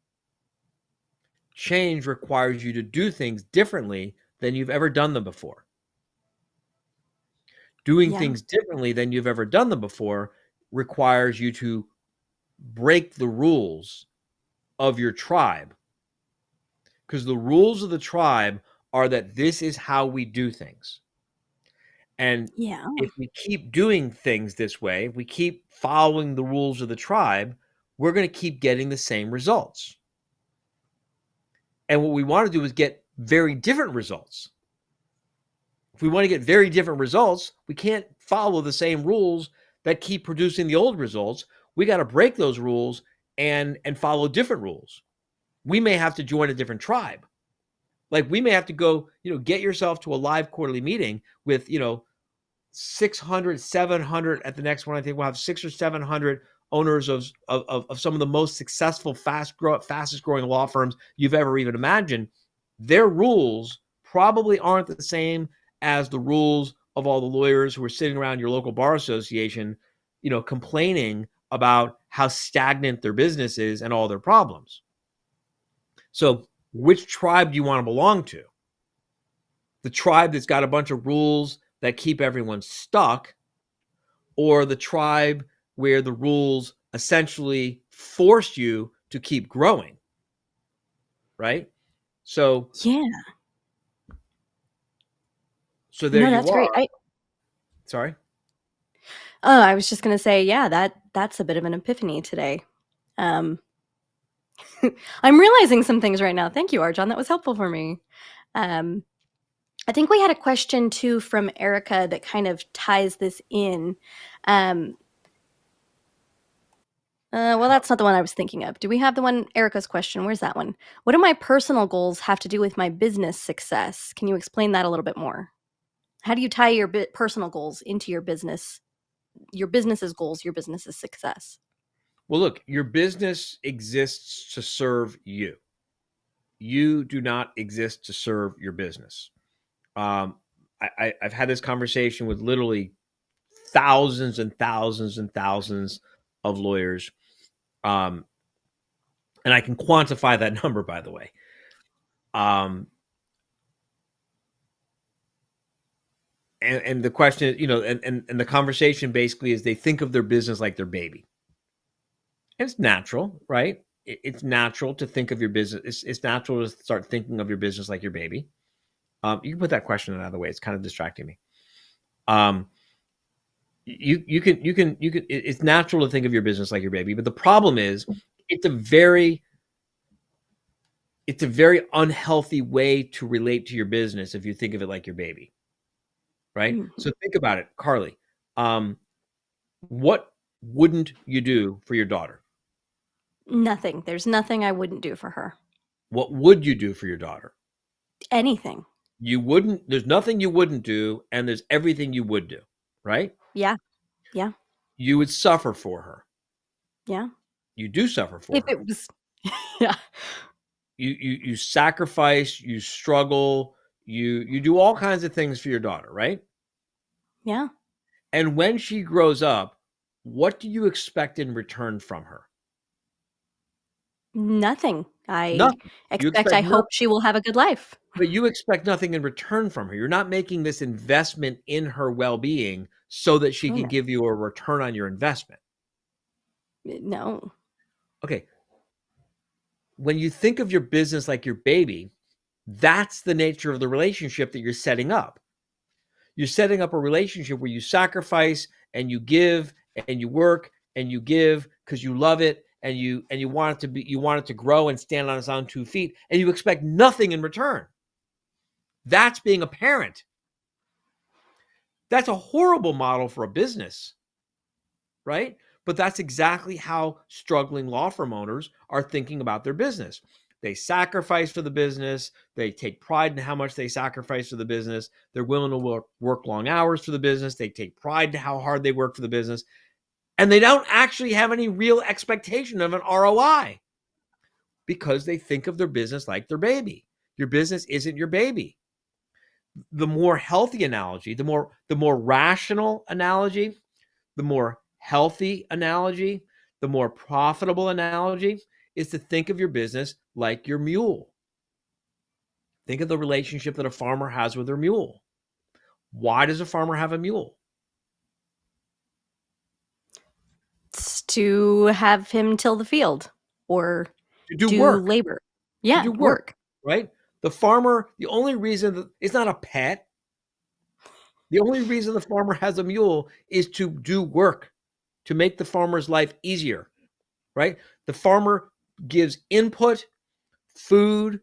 Change requires you to do things differently than you've ever done them before. Doing things differently than you've ever done them before requires you to break the rules of your tribe. Because the rules of the tribe are that this is how we do things. And if we keep doing things this way, if we keep following the rules of the tribe, we're going to keep getting the same results. And what we want to do is get very different results. If we want to get very different results, we can't follow the same rules that keep producing the old results. We got to break those rules and follow different rules. We may have to join a different tribe. Like we may have to go, get yourself to a live quarterly meeting with, 600, 700 at the next one. I think we'll have 600 or 700 owners of some of the most successful, fastest growing law firms you've ever even imagined. Their rules probably aren't the same as the rules of all the lawyers who are sitting around your local bar association, complaining about how stagnant their business is and all their problems. So which tribe do you want to belong to? The tribe that's got a bunch of rules that keep everyone stuck, or the tribe where the rules essentially force you to keep growing, right? So yeah. So there that's you are. Great. Sorry? Oh, I was just going to say, yeah, that's a bit of an epiphany today. Um, I'm realizing some things right now. Thank you, Arjan. That was helpful for me. I think we had a question too from Erica that kind of ties this in. Well, that's not the one I was thinking of. Do we have the one, Erica's question? Where's that one? What do my personal goals have to do with my business success? Can you explain that a little bit more? How do you tie your personal goals into your business's goals, your business's success? Well, look, your business exists to serve you. You do not exist to serve your business. I've had this conversation with literally thousands and thousands and thousands of lawyers. And I can quantify that number, by the way. And the question, and the conversation basically is they think of their business like their baby. And it's natural, right? It's natural to think of your business. It's natural to start thinking of your business like your baby. You can put that question another way. It's kind of distracting me. You can. It's natural to think of your business like your baby, but the problem is, it's a very unhealthy way to relate to your business if you think of it like your baby, right? Mm-hmm. So think about it, Carly. What wouldn't you do for your daughter? Nothing. There's nothing I wouldn't do for her. What would you do for your daughter? Anything. You wouldn't. There's nothing you wouldn't do, and there's everything you would do, right? Yeah. Yeah. You would suffer for her. Yeah. You do suffer for her. If it was, yeah. You sacrifice, you struggle, you do all kinds of things for your daughter, right? Yeah. And when she grows up, what do you expect in return from her? Nothing. I nothing. hope she will have a good life. But you expect nothing in return from her. You're not making this investment in her well-being so that she can give you a return on your investment. No. Okay. When you think of your business like your baby, that's the nature of the relationship that you're setting up. You're setting up a relationship where you sacrifice and you give and you work and you give because you love it and you want it to grow and stand on its own 2 feet, and you expect nothing in return. That's being a parent. That's a horrible model for a business, right? But that's exactly how struggling law firm owners are thinking about their business. They sacrifice for the business. They take pride in how much they sacrifice for the business. They're willing to work long hours for the business. They take pride in how hard they work for the business. And they don't actually have any real expectation of an ROI because they think of their business like their baby. Your business isn't your baby. The more healthy analogy, the more rational analogy, the more healthy analogy, the more profitable analogy is to think of your business like your mule. Think of the relationship that a farmer has with their mule. Why does a farmer have a mule? It's to have him till the field or to do work. Labor. Yeah, to do work. Right? The farmer, the only reason that it's not a pet, the only reason the farmer has a mule is to do work, to make the farmer's life easier, right? The farmer gives input, food,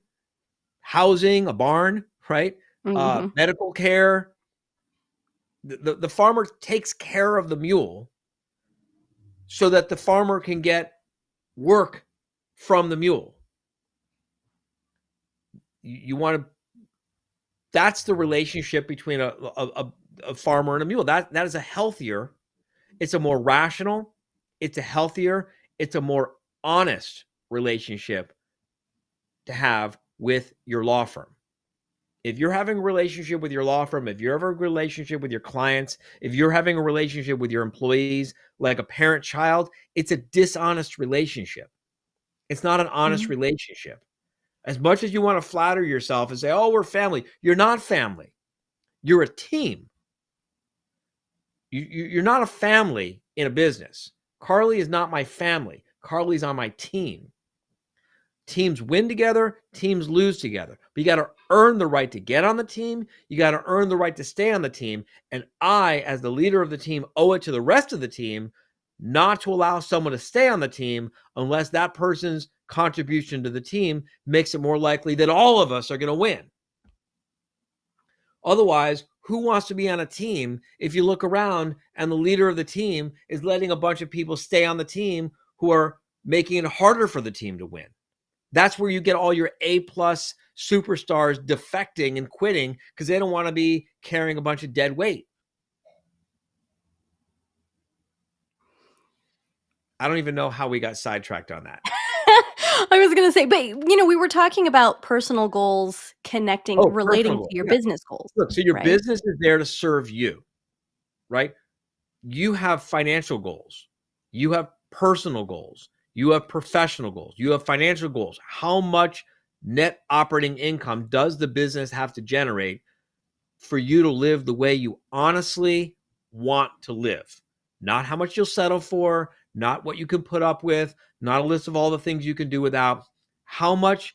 housing, a barn, right? Mm-hmm. Medical care. The farmer takes care of the mule so that the farmer can get work from the mule. You want to, that's the relationship between a farmer and a mule. That is a healthier, it's a more rational, it's a healthier, it's a more honest relationship to have with your law firm. If you're having a relationship with your law firm, if you're having a relationship with your clients, if you're having a relationship with your employees, like a parent-child, it's a dishonest relationship. It's not an honest relationship. As much as you want to flatter yourself and say, oh, we're family, you're not family. You're a team. You're not a family in a business. Carly is not my family. Carly's on my team. Teams win together, teams lose together. But you got to earn the right to get on the team. You got to earn the right to stay on the team. And I, as the leader of the team, owe it to the rest of the team not to allow someone to stay on the team unless that person's contribution to the team makes it more likely that all of us are going to win. Otherwise, who wants to be on a team if you look around and the leader of the team is letting a bunch of people stay on the team who are making it harder for the team to win? That's where you get all your A-plus superstars defecting and quitting because they don't want to be carrying a bunch of dead weight. I don't even know how we got sidetracked on that. I was going to say, but we were talking about personal goals connecting, relating to your business goals. Look, so your business is there to serve you, right? You have financial goals. You have personal goals. You have professional goals. You have financial goals. How much net operating income does the business have to generate for you to live the way you honestly want to live? Not how much you'll settle for, not what you can put up with, not a list of all the things you can do without. How much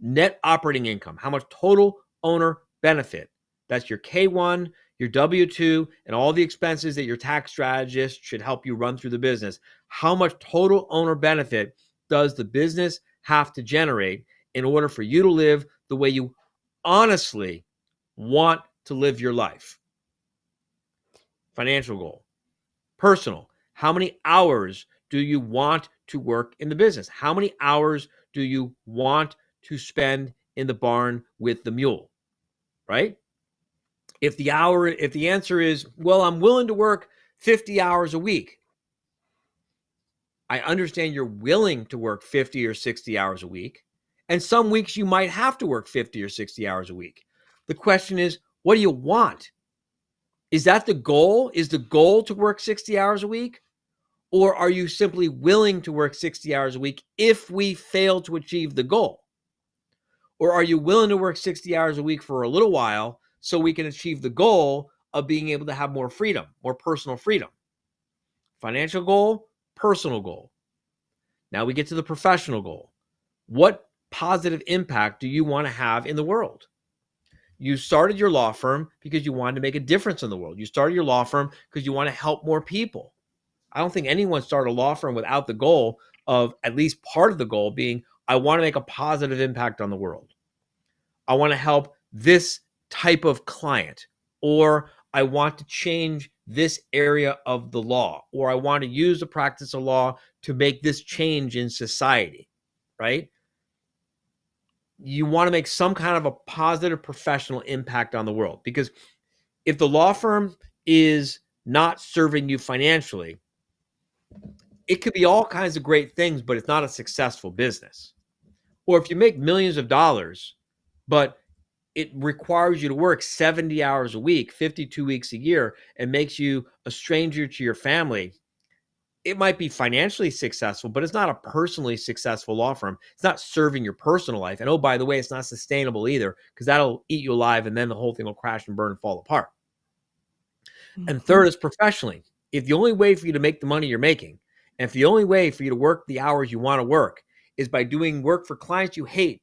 net operating income, how much total owner benefit? That's your K1, your W-2, and all the expenses that your tax strategist should help you run through the business. How much total owner benefit does the business have to generate in order for you to live the way you honestly want to live your life? Financial goal. Personal. How many hours do you want to work in the business? How many hours do you want to spend in the barn with the mule? Right? If the answer is, well, I'm willing to work 50 hours a week. I understand you're willing to work 50 or 60 hours a week. And some weeks you might have to work 50 or 60 hours a week. The question is, what do you want? Is that the goal? Is the goal to work 60 hours a week? Or are you simply willing to work 60 hours a week if we fail to achieve the goal? Or are you willing to work 60 hours a week for a little while so we can achieve the goal of being able to have more freedom, more personal freedom? Financial goal, personal goal. Now we get to the professional goal. What positive impact do you want to have in the world? You started your law firm because you wanted to make a difference in the world. You started your law firm because you want to help more people. I don't think anyone started a law firm without the goal of, at least part of the goal being, I want to make a positive impact on the world. I want to help this type of client, or I want to change this area of the law, or I want to use the practice of law to make this change in society, right? You want to make some kind of a positive professional impact on the world, because if the law firm is not serving you financially, it could be all kinds of great things, but it's not a successful business. Or if you make millions of dollars, but it requires you to work 70 hours a week, 52 weeks a year, and makes you a stranger to your family, it might be financially successful, but it's not a personally successful law firm. It's not serving your personal life. And oh, by the way, it's not sustainable either, because that'll eat you alive, and then the whole thing will crash and burn and fall apart. Mm-hmm. And third is professionally. If the only way for you to make the money you're making, and if the only way for you to work the hours you want to work is by doing work for clients you hate,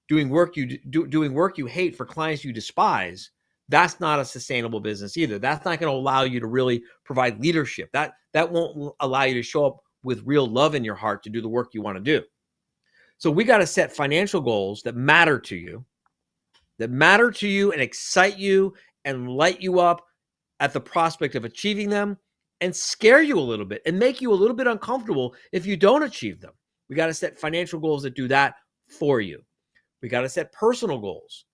doing work you hate for clients you despise, that's not a sustainable business either. That's not going to allow you to really provide leadership. That won't allow you to show up with real love in your heart to do the work you want to do. So we got to set financial goals that matter to you and excite you and light you up at the prospect of achieving them, and scare you a little bit and make you a little bit uncomfortable if you don't achieve them. We got to set financial goals that do that for you. We got to set personal goals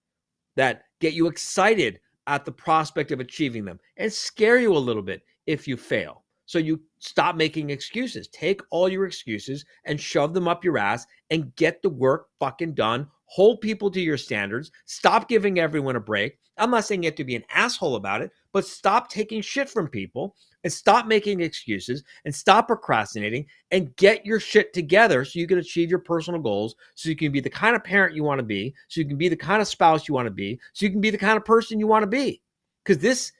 that get you excited at the prospect of achieving them and scare you a little bit if you fail. So you stop making excuses. Take all your excuses and shove them up your ass and get the work fucking done. Hold people to your standards. Stop giving everyone a break. I'm not saying you have to be an asshole about it, but stop taking shit from people and stop making excuses and stop procrastinating and get your shit together so you can achieve your personal goals, so you can be the kind of parent you want to be, so you can be the kind of spouse you want to be, so you can be the kind of person you want to be. Because this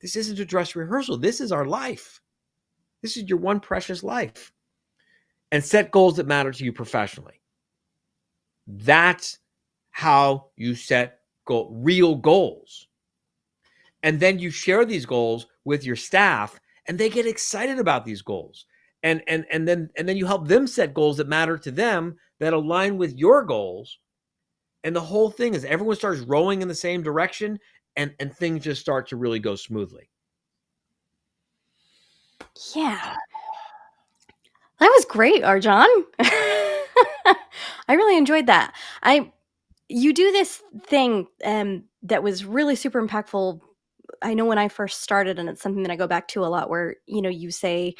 isn't a dress rehearsal. This is our life. This is your one precious life. And set goals that matter to you professionally. That's how you set real goals. And then you share these goals with your staff and they get excited about these goals. And then you help them set goals that matter to them, that align with your goals. And the whole thing is everyone starts rowing in the same direction, and things just start to really go smoothly. Yeah. That was great, Arjan. I really enjoyed that. You do this thing that was really super impactful. I know when I first started, and it's something that I go back to a lot, where you say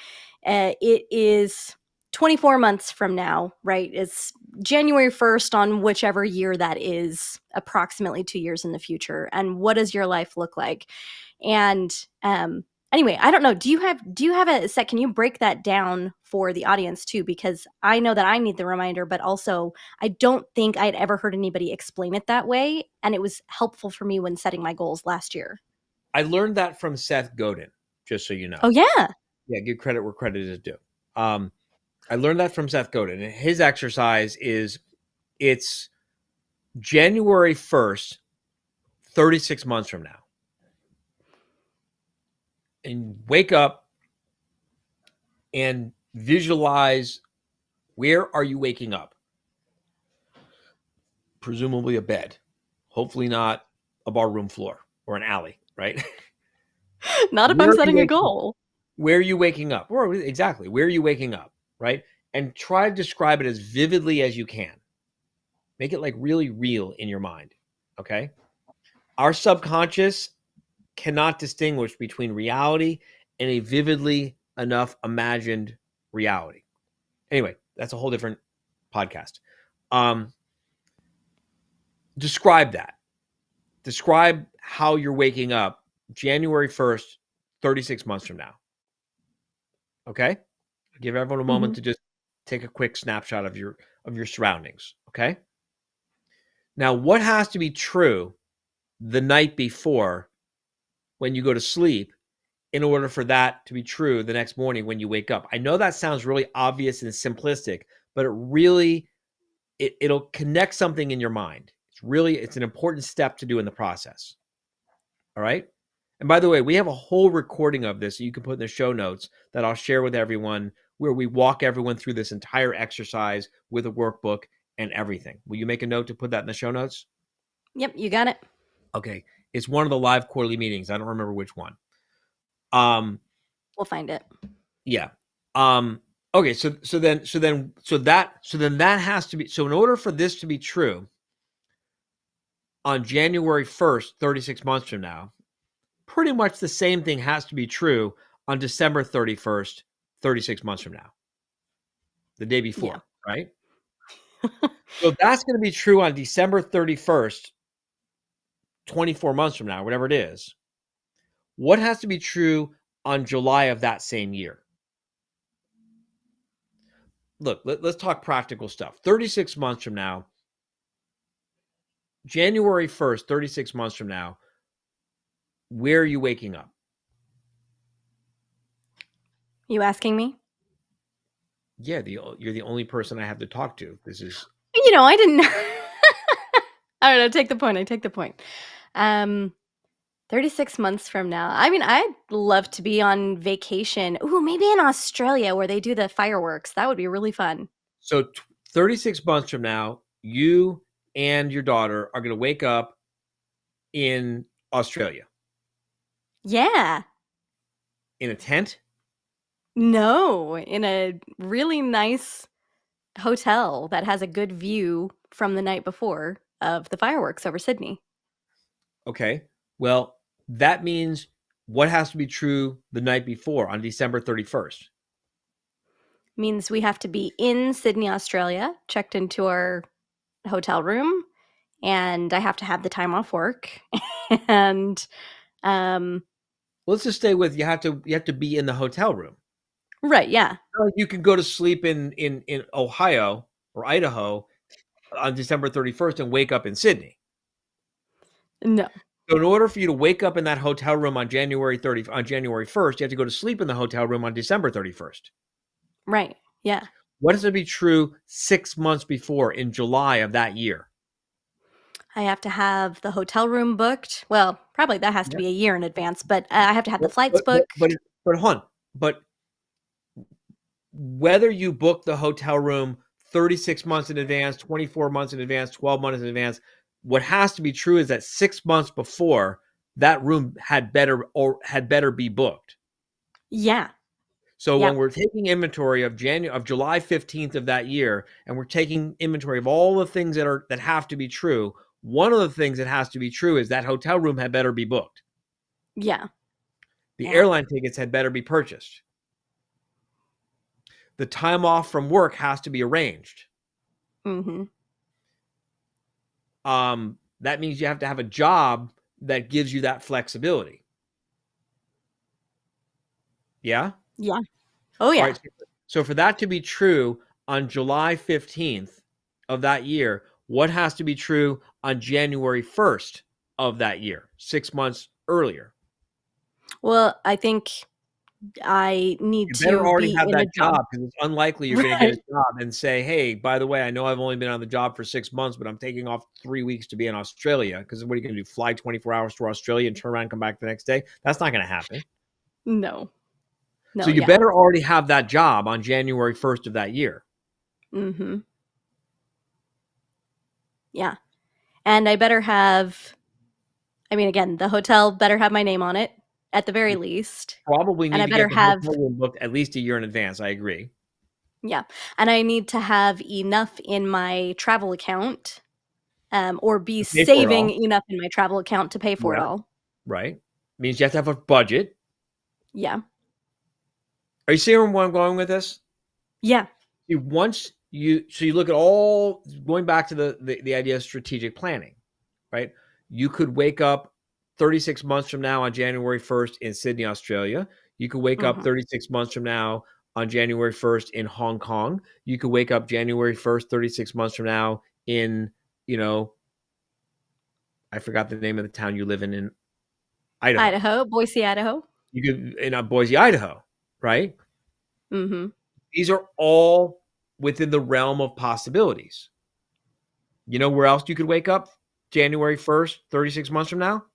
it is 24 months from now, right? It's January 1st on whichever year that is, approximately 2 years in the future. And what does your life look like? And anyway, I don't know. Do you have a set? Can you break that down for the audience too? Because I know that I need the reminder, but also I don't think I'd ever heard anybody explain it that way. And it was helpful for me when setting my goals last year. I learned that from Seth Godin, just so you know. Oh, yeah. Yeah, give credit where credit is due. I learned that from Seth Godin. And his exercise is, it's January 1st, 36 months from now. And wake up and visualize, where are you waking up? Presumably a bed. Hopefully not a bar room floor or an alley, right? Not if Where I'm are you setting a waking up? goal. Where are you waking up? Or exactly, where are you waking up, right? And try to describe it as vividly as you can. Make it like really real in your mind, okay? Our subconscious cannot distinguish between reality and a vividly enough imagined reality. Anyway, that's a whole different podcast. Describe that. Describe how you're waking up January 1st, 36 months from now. Okay? Give everyone a moment to just take a quick snapshot of your surroundings. Okay? Now, what has to be true the night before when you go to sleep in order for that to be true the next morning when you wake up? I know that sounds really obvious and simplistic, but it'll connect something in your mind. It's an important step to do in the process. All right? And by the way, we have a whole recording of this that you can put in the show notes that I'll share with everyone, where we walk everyone through this entire exercise with a workbook and everything. Will you make a note to put that in the show notes? Yep, you got it. Okay. It's one of the live quarterly meetings. I don't remember which one. We'll find it. Yeah. Okay. So then that has to be, so in order for this to be true on January 1st, 36 months from now, pretty much the same thing has to be true on December 31st, 36 months from now, the day before, right? So that's going to be true on December 31st, 24 months from now, whatever it is. What has to be true on July of that same year? Look, let's talk practical stuff. 36 months from now, January 1st, 36 months from now, where are you waking up? You asking me? Yeah, you're the only person I have to talk to. This is... I didn't. I don't know. Take the point. I take the point. 36 months from now. I mean, I'd love to be on vacation. Ooh, maybe in Australia where they do the fireworks. That would be really fun. So 36 months from now, you and your daughter are going to wake up in Australia. Yeah. In a tent? No, in a really nice hotel that has a good view from the night before of the fireworks over Sydney. Okay. Well, that means what has to be true the night before on December 31st? Means we have to be in Sydney, Australia, checked into our hotel room, and I have to have the time off work. And let's just stay with you have to be in the hotel room. Right, yeah. You can go to sleep in Ohio or Idaho on December 31st and wake up in Sydney. No. So in order for you to wake up in that hotel room on January 1st, you have to go to sleep in the hotel room on December 31st. Right. Yeah. What has to be true 6 months before in July of that year? I have to have the hotel room booked. Well, probably that has to be a year in advance, but I have to have the flights booked. But hold on. but whether you book the hotel room 36 months in advance, 24 months in advance, 12 months in advance, what has to be true is that 6 months before, that room had better be booked. Yeah. So Yeah. when we're taking inventory of July 15th of that year, and we're taking inventory of all the things that have to be true, one of the things that has to be true is that hotel room had better be booked. Yeah. The Yeah. airline tickets had better be purchased. The time off from work has to be arranged. Mm-hmm. That means you have to have a job that gives you that flexibility. Yeah? Yeah. Oh, yeah. All right. So for that to be true on July 15th of that year, what has to be true on January 1st of that year, 6 months earlier? Well, I think I need You better to already be have in a that job. job, because it's unlikely you're going to Right. get a job and say, hey, by the way, I know I've only been on the job for 6 months, but I'm taking off 3 weeks to be in Australia. Because what are you going to do? Fly 24 hours to Australia and turn around and come back the next day? That's not going to happen. No. So you Yeah. better already have that job on January 1st of that year. Mm-hmm. Yeah. And I better have, again, the hotel better have my name on it at the very least. Probably And need I to better get the have, hotel room booked at least a year in advance. I agree. yeah. And I need to have enough in my travel account, or be To pay for it saving all. enough in my travel account to pay for it Yeah. all. Right. Means you have to have a budget. Yeah. Are you seeing where I'm going with this? Yeah. You look at all, going back to the idea of strategic planning, right? You could wake up 36 months from now on January 1st in Sydney, Australia. You could wake up Mhm. 36 months from now on January 1st in Hong Kong. You could wake up January 1st, 36 months from now in, I forgot the name of the town you live in Idaho. Boise, Idaho. You could in Boise, Idaho, right? Mm-hmm. These are all within the realm of possibilities. You know where else you could wake up January 1st, 36 months from now?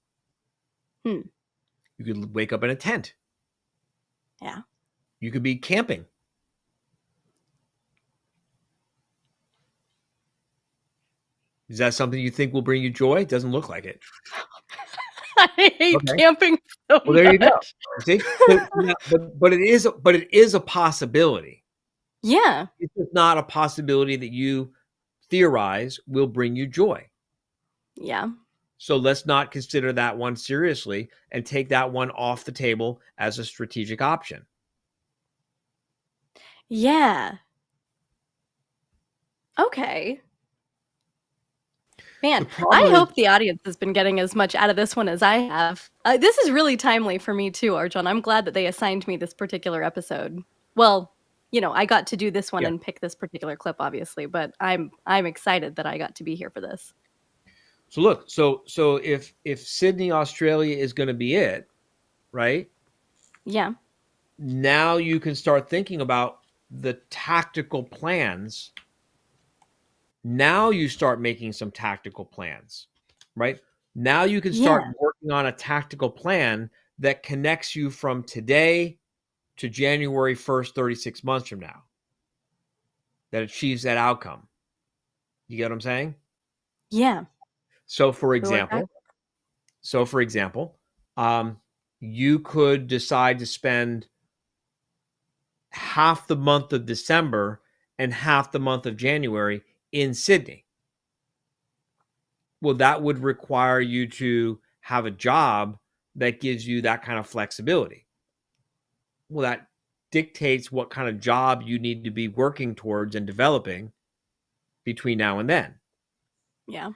Hmm. You could wake up in a tent. Yeah. You could be camping. Is that something you think will bring you joy? It doesn't look like it. I hate Okay. camping so Well, there you go. much. See? But it is a possibility. Yeah. It's just not a possibility that you theorize will bring you joy. Yeah. So let's not consider that one seriously and take that one off the table as a strategic option. Yeah. Okay. Man, The I problem is, hope the audience has been getting as much out of this one as I have. This is really timely for me too, Arjun. I'm glad that they assigned me this particular episode. Well, I got to do this one yeah. and pick this particular clip, obviously, but I'm excited that I got to be here for this. So look, so if Sydney, Australia is going to be it, right? Yeah. Now you can start thinking about the tactical plans. Now you start making some tactical plans, right? Now you can start working on a tactical plan that connects you from today to January 1st, 36 months from now, that achieves that outcome. You get what I'm saying? Yeah. So for example, you could decide to spend half the month of December and half the month of January in Sydney. Well, that would require you to have a job that gives you that kind of flexibility. Well, that dictates what kind of job you need to be working towards and developing between now and then. Yeah.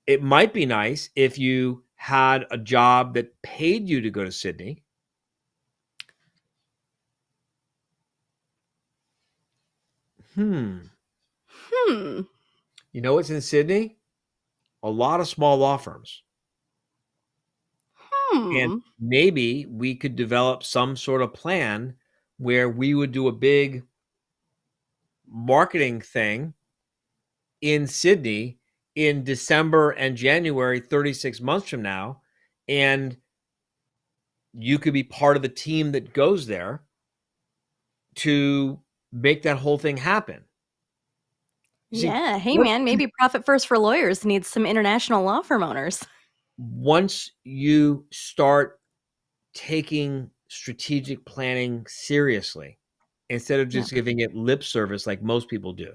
It might be nice if you had a job that paid you to go to Sydney. You know what's in Sydney? A lot of small law firms. And maybe we could develop some sort of plan where we would do a big marketing thing in Sydney in December and January, 36 months from now. And you could be part of the team that goes there. to make that whole thing happen. See, Yeah. Hey, man, maybe Profit First for Lawyers needs some international law firm owners. once you start taking strategic planning seriously, instead of just giving it lip service like most people do,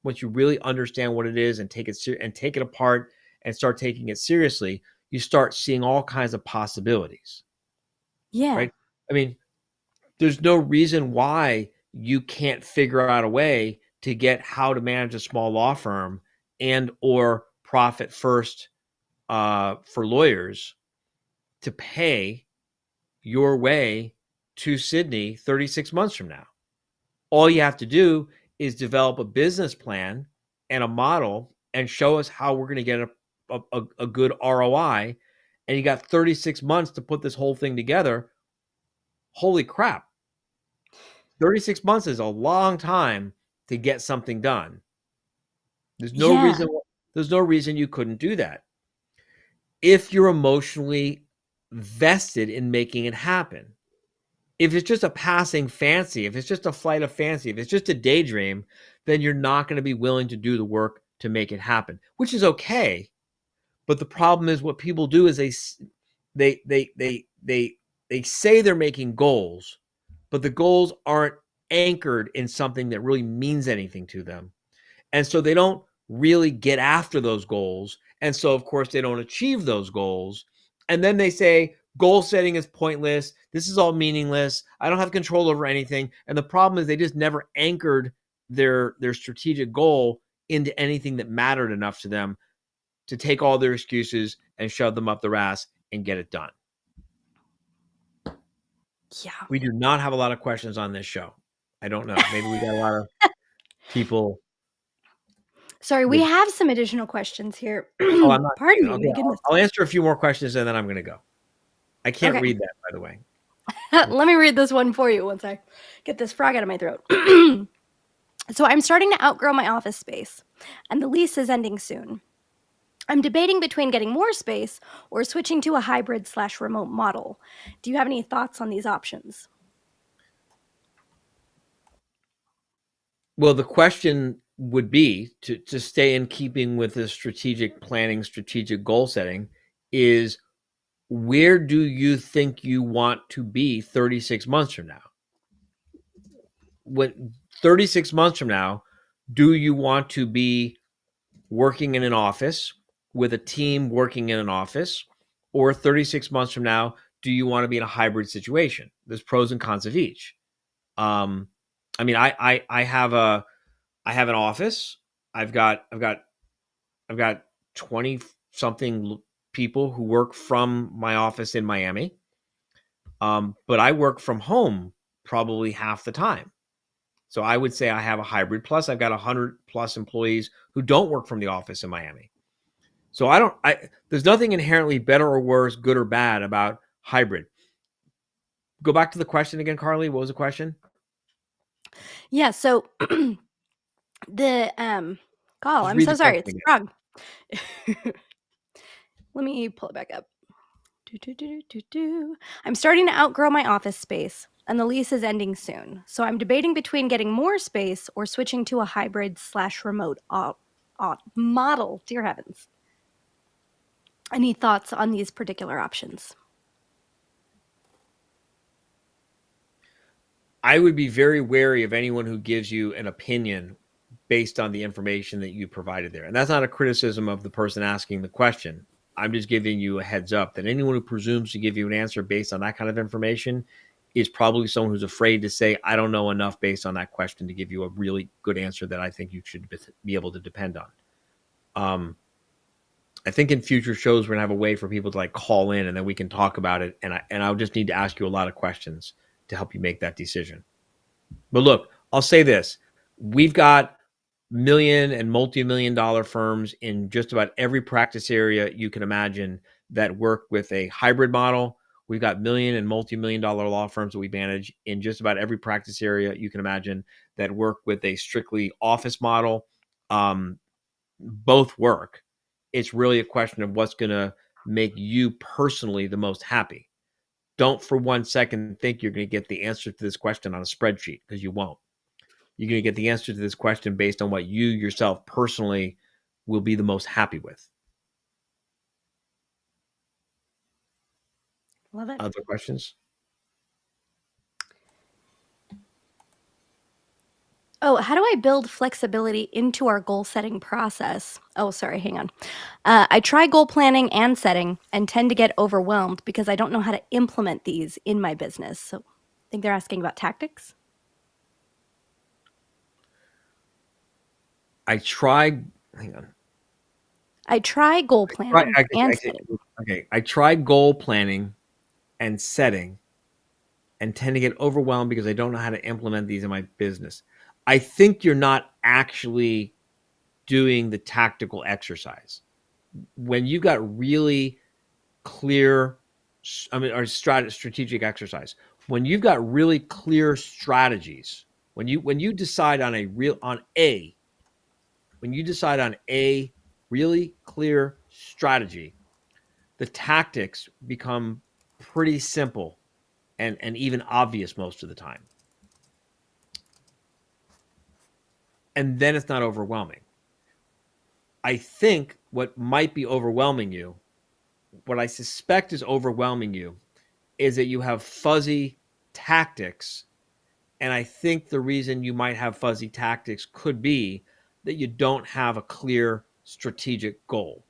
once you really understand what it is and take it apart and start taking it seriously, you start seeing all kinds of possibilities. Yeah. Right? I mean, there's no reason why you can't figure out a way to get how to manage a small law firm and or Profit First for Lawyers to pay your way to Sydney 36 months from now. All you have to do is develop a business plan and a model and show us how we're going to get a good ROI. And you got 36 months to put this whole thing together. Holy crap. 36 months is a long time to get something done. There's no reason you couldn't do that if you're emotionally vested in making it happen. If it's just a passing fancy, if it's just a flight of fancy, if it's just a daydream, then you're not going to be willing to do the work to make it happen, which is okay. But the problem is what people do is they say they're making goals, but the goals aren't anchored in something that really means anything to them. And so they don't really get after those goals. And so, of course, they don't achieve those goals. And then they say, goal setting is pointless. This is all meaningless. I don't have control over anything. And the problem is they just never anchored their strategic goal into anything that mattered enough to them to take all their excuses and shove them up their ass and get it done. Yeah. We do not have a lot of questions on this show. I don't know. Maybe we got a lot of people. Sorry, we have some additional questions here. Oh, I'm not. Pardon me. Okay, My goodness. I'll answer a few more questions and then I'm going to go. I can't read that, by the way. Let me read this one for you once I get this frog out of my throat. So I'm starting to outgrow my office space, and the lease is ending soon. I'm debating between getting more space or switching to a hybrid/remote model. Do you have any thoughts on these options? Well, the question would be to stay in keeping with the strategic planning, strategic goal setting is, where do you think you want to be 36 months from now? What 36 months from now, do you want to be working in an office with a team working in an office, or 36 months from now, do you want to be in a hybrid situation? There's pros and cons of each. I mean, I have an office. I've got 20 something people who work from my office in Miami. But I work from home probably half the time. So I would say I have a hybrid. Plus I've got 100 plus employees who don't work from the office in Miami. So there's nothing inherently better or worse, good or bad about hybrid. Go back to the question again, Carly. What was the question? Yeah, so I'm read so the sorry. question It's again. frog. Let me pull it back up. I'm starting to outgrow my office space, and the lease is ending soon. So I'm debating between getting more space or switching to a hybrid/remote model. Dear heavens. Any thoughts on these particular options? I would be very wary of anyone who gives you an opinion based on the information that you provided there. And that's not a criticism of the person asking the question. I'm just giving you a heads up that anyone who presumes to give you an answer based on that kind of information is probably someone who's afraid to say, I don't know enough based on that question to give you a really good answer that I think you should be able to depend on. I think in future shows, we're gonna have a way for people to like call in and then we can talk about it. And I'll just need to ask you a lot of questions to help you make that decision. But look, I'll say this. We've got million and multi-million dollar firms in just about every practice area you can imagine that work with a hybrid model. We've got million and multi-million dollar law firms that we manage in just about every practice area you can imagine that work with a strictly office model. Both work. It's really a question of what's going to make you personally the most happy. don't for 1 second think you're going to get the answer to this question on a spreadsheet, because you won't. You're going to get the answer to this question based on what you yourself personally will be the most happy with. Love it. Other questions? Oh, how do I build flexibility into our goal setting process? Oh, sorry, hang on. I try goal planning and setting and tend to get overwhelmed because I don't know how to implement these in my business. So I think they're asking about tactics. Hang on. I try goal planning and setting. Okay. I try goal planning and setting and tend to get overwhelmed because I don't know how to implement these in my business. I think you're not actually doing the tactical exercise. When you got really clear, or strategic exercise, when you've got really clear strategies, when you decide on a really clear strategy, the tactics become pretty simple and even obvious most of the time. And then it's not overwhelming. I think what might be overwhelming you, what I suspect is overwhelming you, is that you have fuzzy tactics. And I think the reason you might have fuzzy tactics could be that you don't have a clear strategic goal.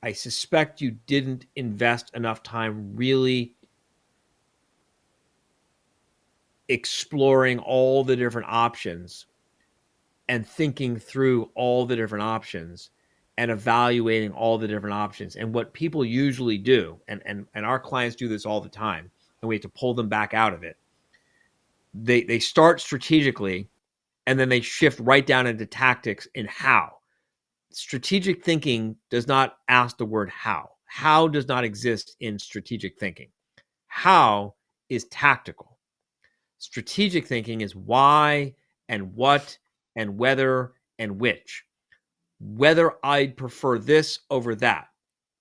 I suspect you didn't invest enough time really exploring all the different options and thinking through all the different options and evaluating all the different options. And what people usually do, and our clients do this all the time, and we have to pull them back out of it. They start strategically, and then they shift right down into tactics in how. Strategic thinking does not ask the word how. How does not exist in strategic thinking. How is tactical. Strategic thinking is why and what and whether and which. Whether I'd prefer this over that.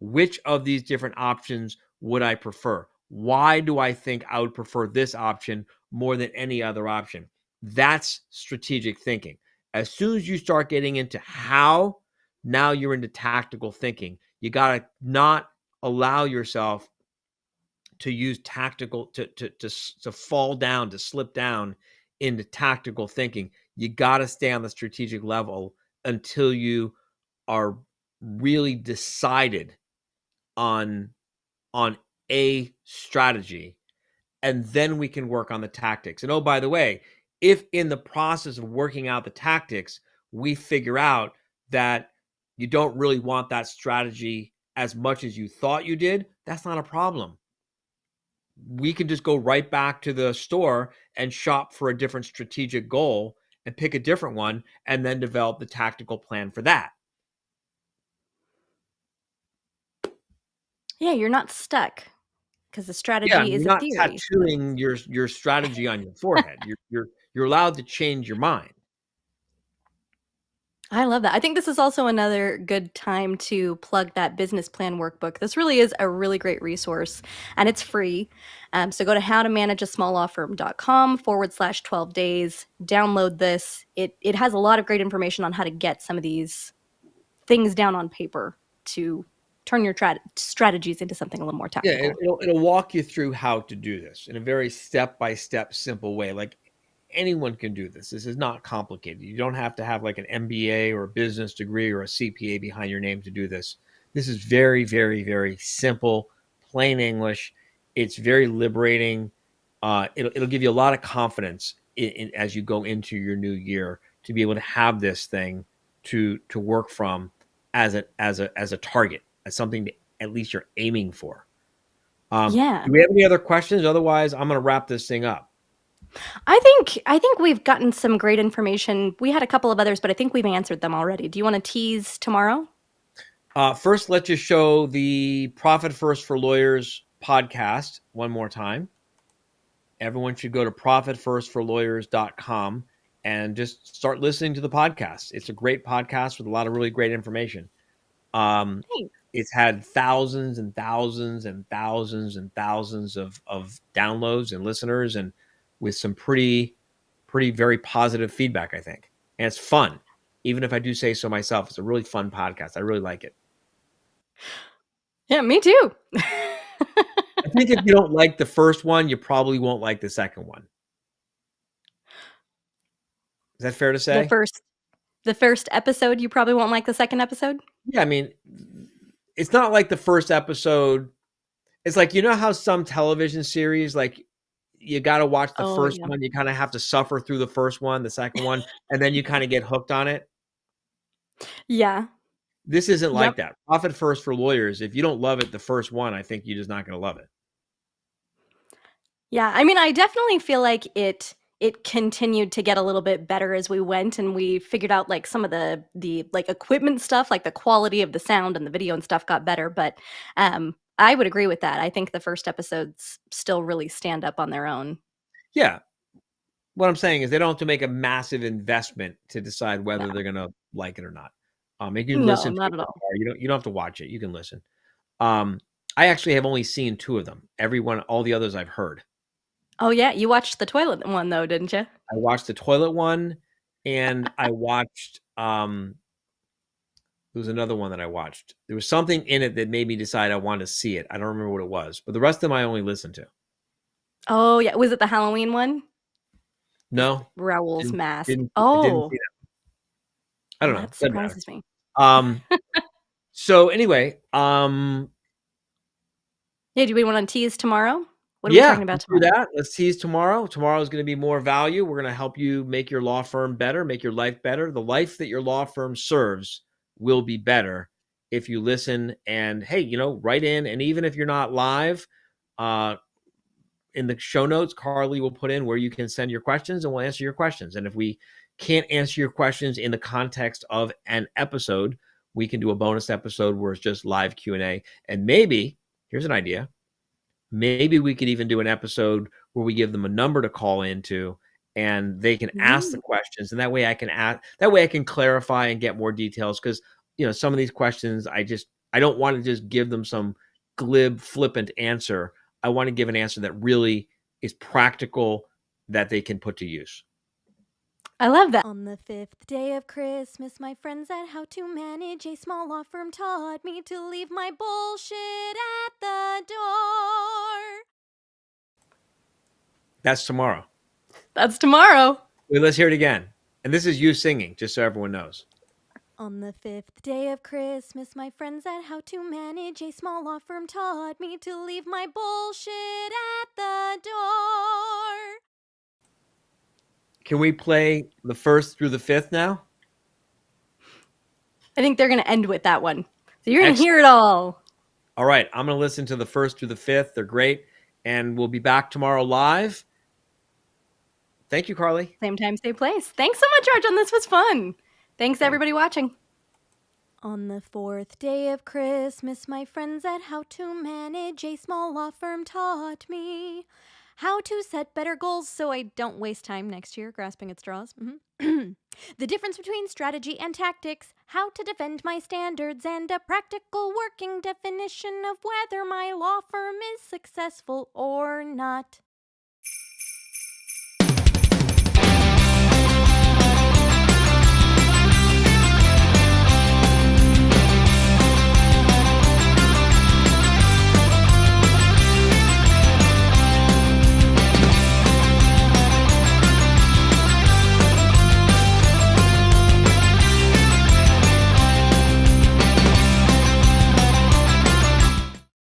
Which of these different options would I prefer? Why do I think I would prefer this option more than any other option? That's strategic thinking. As soon as you start getting into how, now you're into tactical thinking. You got to not allow yourself to use tactical, to fall down, to slip down into tactical thinking. You got to stay on the strategic level until you are really decided on a strategy, and then we can work on the tactics. And oh, by the way, if in the process of working out the tactics, we figure out that you don't really want that strategy as much as you thought you did, that's not a problem. We can just go right back to the store and shop for a different strategic goal and pick a different one and then develop the tactical plan for that. Yeah, you're not stuck because the strategy Yeah, is you're a not theory. tattooing your strategy on your forehead. You're allowed to change your mind. I love that. I think this is also another good time to plug that business plan workbook. This really is a really great resource and it's free. So go to howtomanageasmalllawfirm.com/12 days, download this. It has a lot of great information on how to get some of these things down on paper to turn your strategies into something a little more tactical. Yeah, it'll walk you through how to do this in a very step-by-step simple way. Like anyone can do this. This is not complicated. You don't have to have like an MBA or a business degree or a CPA behind your name to do this. This is very, very, very simple, plain English. It's very liberating. It'll give you a lot of confidence as you go into your new year to be able to have this thing to work from as a target, as something that at least you're aiming for. Yeah. Do we have any other questions? Otherwise, I'm going to wrap this thing up. I think we've gotten some great information. We had a couple of others, but I think we've answered them already. Do you want to tease tomorrow? First, let's just show the Profit First for Lawyers podcast one more time. Everyone should go to profitfirstforlawyers.com and just start listening to the podcast. It's a great podcast with a lot of really great information. Thanks. It's had thousands and thousands and thousands and thousands of downloads and listeners, and with some pretty very positive feedback, I think. And it's fun. Even if I do say so myself, it's a really fun podcast. I really like it. Yeah, me too. I think if you don't like the first one, you probably won't like the second one. Is that fair to say? The first episode, you probably won't like the second episode. Yeah, I mean, it's not like the first episode. It's like, you know how some television series, like, you got to watch the first one. You kind of have to suffer through the first one, the second one, and then you kind of get hooked on it. Yeah. This isn't like that. Profit First for Lawyers. If you don't love it the first one, I think you're just not going to love it. Yeah, I mean, I definitely feel like it continued to get a little bit better as we went, and we figured out like some of the like equipment stuff, like the quality of the sound and the video and stuff got better. But I would agree with that. I think the first episodes still really stand up on their own. Yeah. What I'm saying is they don't have to make a massive investment to decide whether they're going to like it or not. You can listen. No, not at all. You don't have to watch it. You can listen. I actually have only seen 2 of them. All the others I've heard. Oh yeah, you watched the toilet one though, didn't you? I watched the toilet one, and I watched. There was another one that I watched. There was something in it that made me decide I wanted to see it. I don't remember what it was, but the rest of them I only listened to. Oh yeah, was it the Halloween one? No, Raoul's mask. I didn't see that. I don't know. That surprises me. So anyway, yeah, do we want to tease tomorrow? What are we talking about tomorrow? Do that. Let's tease tomorrow. Tomorrow is going to be more value. We're going to help you make your law firm better, make your life better. The life that your law firm serves will be better if you listen. And hey, write in. And even if you're not live, in the show notes, Carly will put in where you can send your questions, and we'll answer your questions. And if we can't answer your questions in the context of an episode, we can do a bonus episode where it's just live Q&A. And maybe, here's an idea, maybe we could even do an episode where we give them a number to call into, and they can ask the questions, and that way I can clarify and get more details, because some of these questions I don't want to just give them some glib, flippant answer. I want to give an answer that really is practical, that they can put to use. I love that. On the 5th day of Christmas, my friends at How to Manage a Small Law Firm taught me to leave my bullshit at the door. That's tomorrow. That's tomorrow. Wait, let's hear it again. And this is you singing, just so everyone knows. On the 5th day of Christmas, my friends at How to Manage a Small Law Firm taught me to leave my bullshit at the door. Can we play the 1st through the 5th now? I think they're going to end with that one. So you're going to hear it all. All right. I'm going to listen to the 1st through the 5th. They're great. And we'll be back tomorrow live. Thank you, Carly. Same time, same place. Thanks so much, Arjun. This was fun. Thanks, everybody watching. On the 4th day of Christmas, my friends at How to Manage a Small Law Firm taught me how to set better goals so I don't waste time next year grasping at straws. The difference between strategy and tactics, how to defend my standards, and a practical working definition of whether my law firm is successful or not.